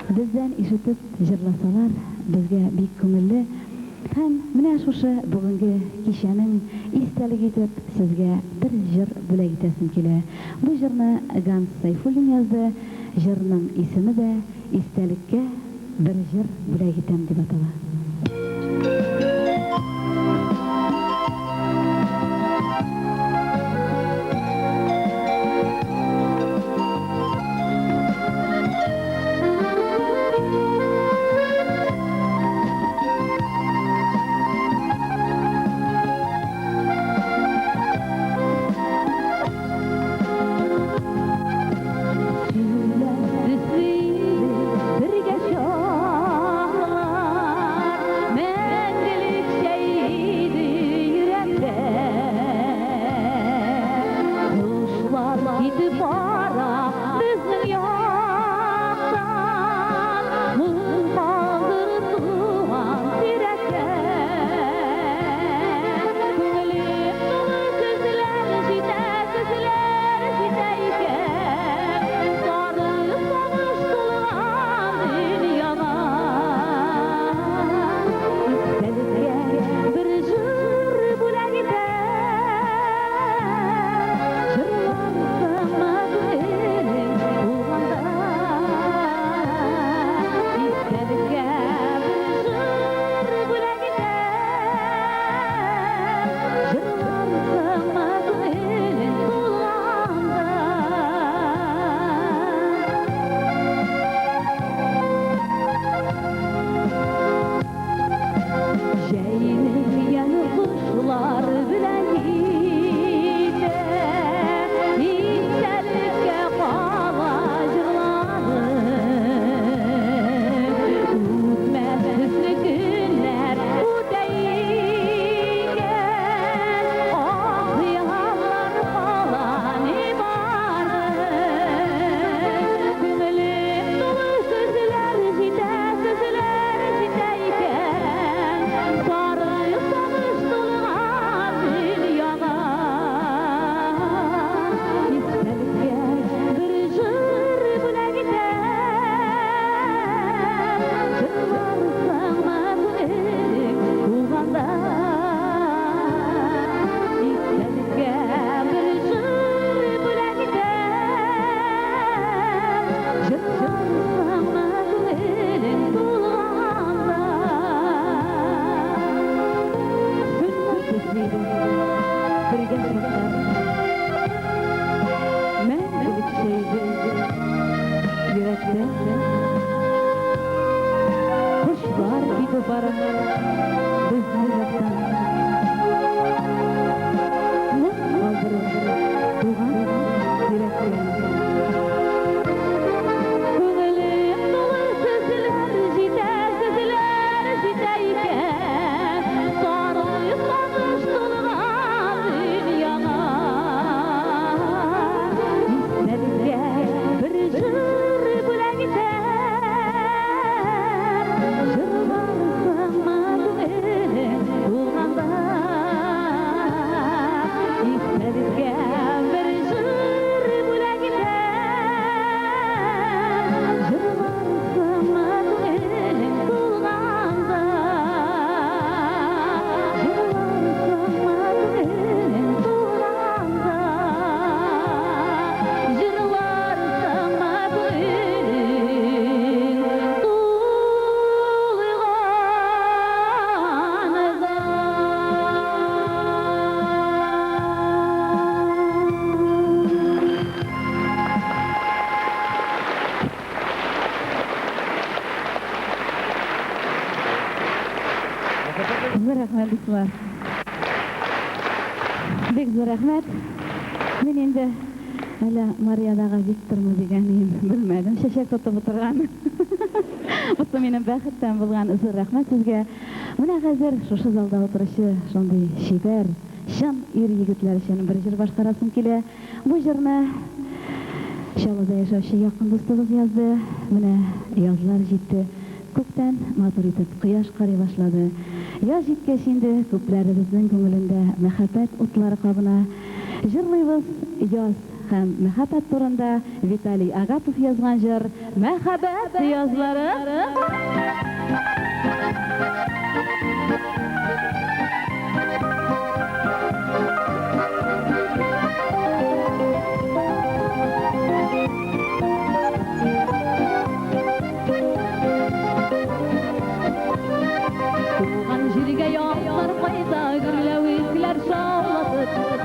бездән ишетеп җырласалар, безгә бик күңелле. Һәм менә шушы бүгенге кичәнең истәлек итеп сезгә бер җыр бүләк итәсем килә. Бу җырны Ганс Сайфуллин язды. Җырның исеме дә истәлеккә бер җыр бүләк итәм дип атала. Sarı sarı Бек зор рахмет. Мен енді әлі Мариядағы Виктормы дегенін білмедім. Шешек тұтып отырған. Бұсы менің бәқіттен болған зор рахмет сізге. Мына қазір шошы залда отырышы шондай шебер, шын ир егітлер үшін бір жыр башқарасым келе. Бұл жырны Шалыда яшаушы яқын достығыз язды. Міне язылар жетті. Көктен матур етіп құяш қарай башлады. Яз жеткеш енді көпләребезнең күңелендә мәхәббәт утлары кабына. Җырлыйбыз яз һәм мәхәббәт турында Виталий Агапов язган җыр «Мәхәббәт язлары».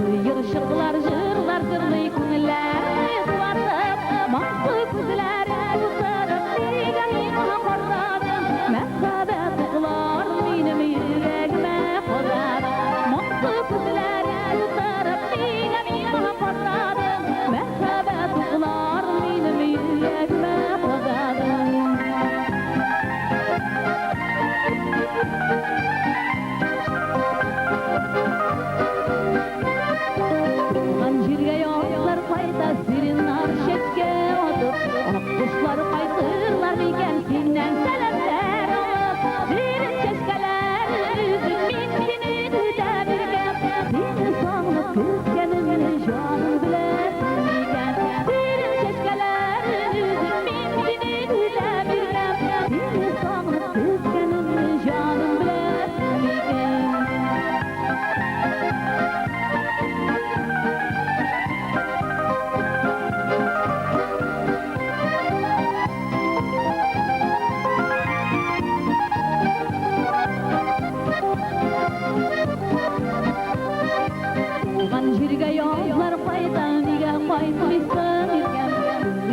Yığışıqlar, jırlar, zırlı күңелләр Туатып, маңсы күзләр Тутырып, дигәнемә карадым Мәхәббәт углар минем йөрәгемә кадады Маңсы күзләр тутырып, дигәнемә карадым Мәхәббәт углар минем йөрәгемә кадады Kuşlar kaytırlar iken sinden selamlar alıp Derin çeşkeler üzüm minkini demirgen Seni sağlık küskenimi canım bilesin iken Derin çeşkeler üzüm minkini demirgen Seni sağlık küskenimi canım bilesin iken Jirga yollar qayda niga qaytmıysan irken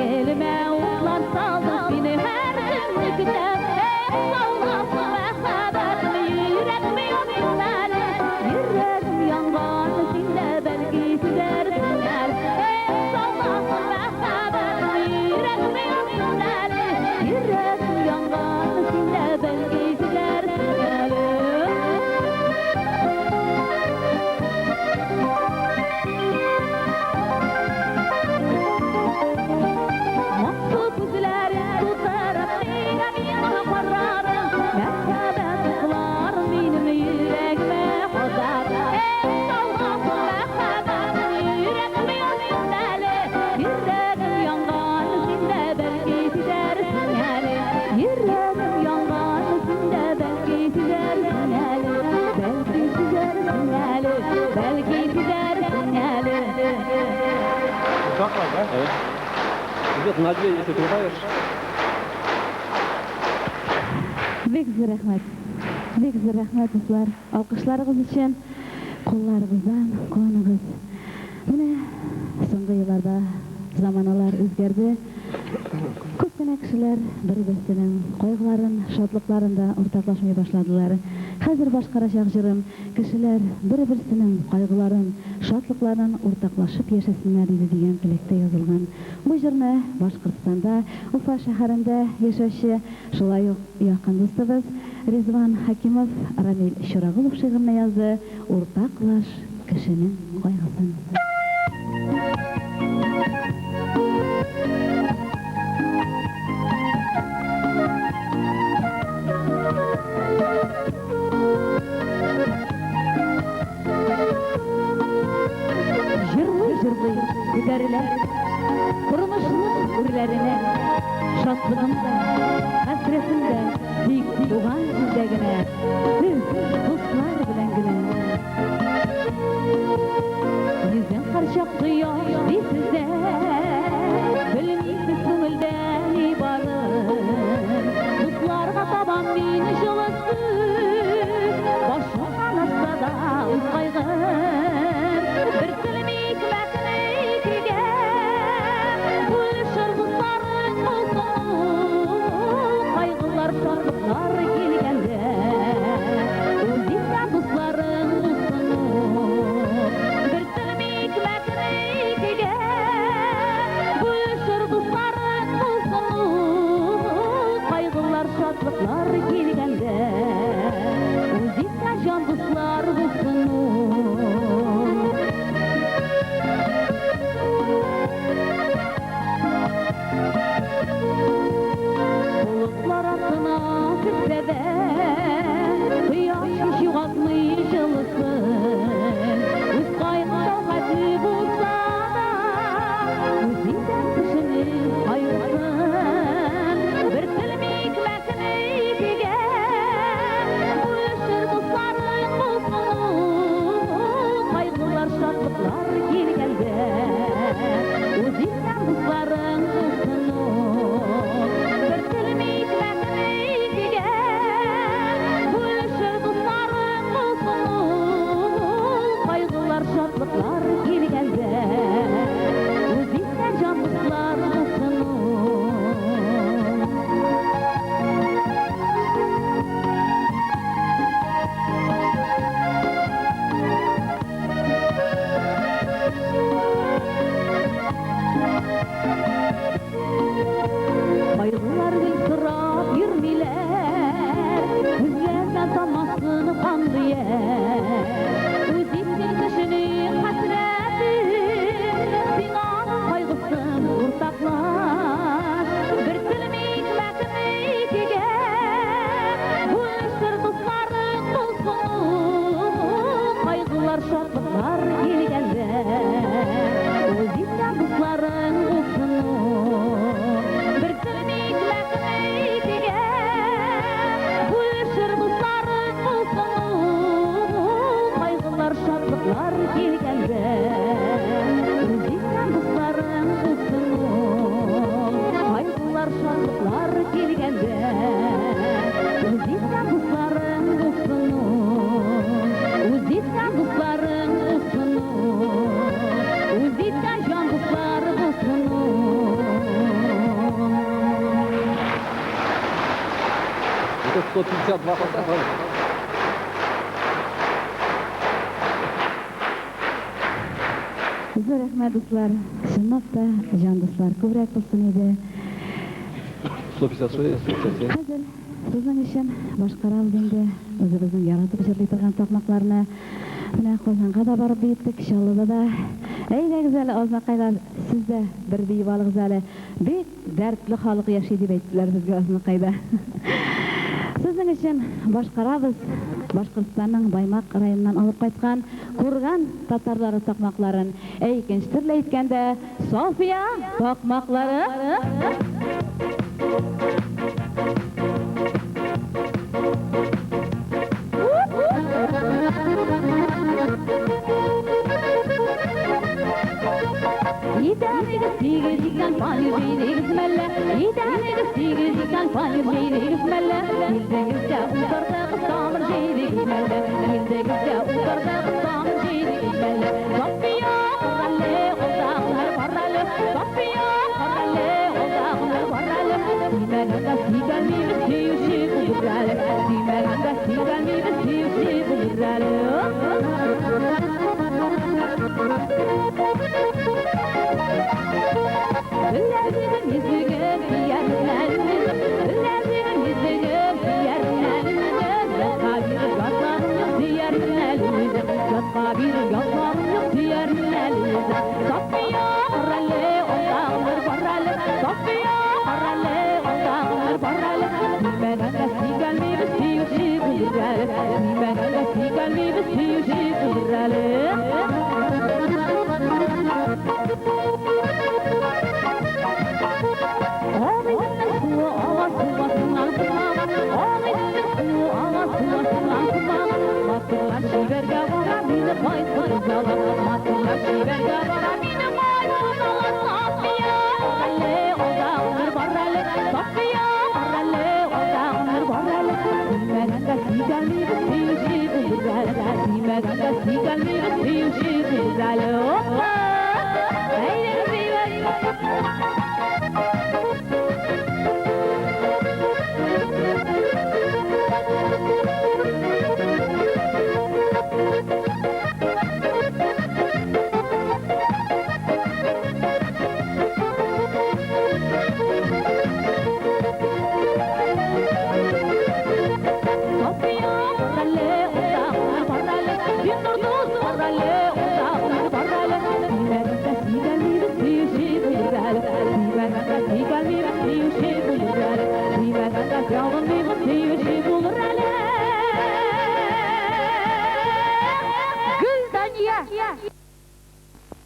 Elime uğlar saldı beni her günlü kütep Sağlasın məxəbətimi yürekmi yominləri Yüreğim yanğan sinde belki tüdersin el Sağlasın məxəbətimi yürekmi yominləri Yüreğim yanğan sinde belki tüdersin el Evet. Evet, Naciye Yusuf'u Бек зор рәхмәт. Бек зор рәхмәт дуслар. Алкышларыгыз өчен кулларыгыздан куаныгыз. Менә соңгы елларда заманалар үзгәрде. Күп кенә кешеләр бер-берсенең кайгыларын, шатлыкларын уртаклашмый башладылар. Хәзер башкарачак җырым кешеләр бер-берсенең кайгыларын, шатлыкларын уртаклашып яшәсеннәр иде дигән теләктә язылган. Бу җырны Башкортстанда, Уфа шәһәрендә яшәүче шулай ук якын дустыбыз Резван Хакимов Рамил Шурагулов шигырьне язды. Уртаклаш кешенең кайгысын. Жырлый-жырлый күтәреләр тормышның үрләренә шатлыгымда, хәсрәтемдә тик туган җирдә генә сез дуслар белән генә йөзең карчык кояш дисездә белмисез күңелдә ни барын дусларга табан мине җылы сүз башым канатса да үз кайгым бер телем икмәкне икегә бүлешер дусларың булсын кайгылар шатлыклар килгәндә үз исән дусларың булсын бер şadlıklar gelgende Özünden canlıklar olsun Bayıllar gülsüra yürmiler Üzlerden tamasını kandı yer Özümden kışını hasreti Sinan kaygısın ortaklaş Bir tilmik mekmekige Buluştur dostların dostunu Kaygılar şadlıklar gelgende Özümden dostların dostunu Şadlıklar gelgende Özünden dostların dostunu Kaygılar şadlıklar gelgende Özünden dostların dostunu Özünden dostların dostunu Özünden can dostları dostunu Это 152 фотографии. Zor rahmet dostlar, şundan da can dostlar kövrek bolsun edi. 156, 157. Hazır, sizin için başkara aldığında özümüzün yaratıp jırlay turgan tokmaklarını mine Kozan'a da barıp yettik, Şallı'da da. Eyde güzel Aznakaylar, sizde bir beybalı güzeli, bek dertli halık yaşaydı beyttiler bizge Aznakayda. Sizin için başkarabız. Başkırstanның Баймак районынан алып кайткан Курган татарлары такмакларын экинчи тирле айтканда София такмаклары İdaniga sigir dikan panir jeynigiz melle İdaniga sigir dikan panir jeynigiz melle Yildegizde utarda qıstamir jeynigiz melle Yildegizde utarda qıstamir jeynigiz melle Sofiya qorralle oldağlar barralı Sofiya qorralle oldağlar barralı Dimeganda sigalmimiz siyuşi bulurralı Dimeganda sigalmimiz siyuşi bulurralı Güllerinin yüzüge diyerlerinin Güllerinin yüzüge diyerlerinin Yatka bir yatlarım yok diyerlerinin Yatka bir yatlarım yok diyerlerinin Sofiya qorralle oldağlar barralı Sofiya qorralle oldağlar barralı Dimeganda sigalmimiz siyuşi bulurralı Dimeganda sigalmimiz siyuşi bulurralı Matırlar şiverge vara mine koysun zala Matırlar şiverge vara mine koysun zala Sofiya qorralle oldağlar barralı Sofiya qorralle oldağlar barralı Dimeganda sigalmimiz siyuşi bulurralı Dimeganda sigalmimiz siyuşi bulurralı Haydi beyler Sigal mi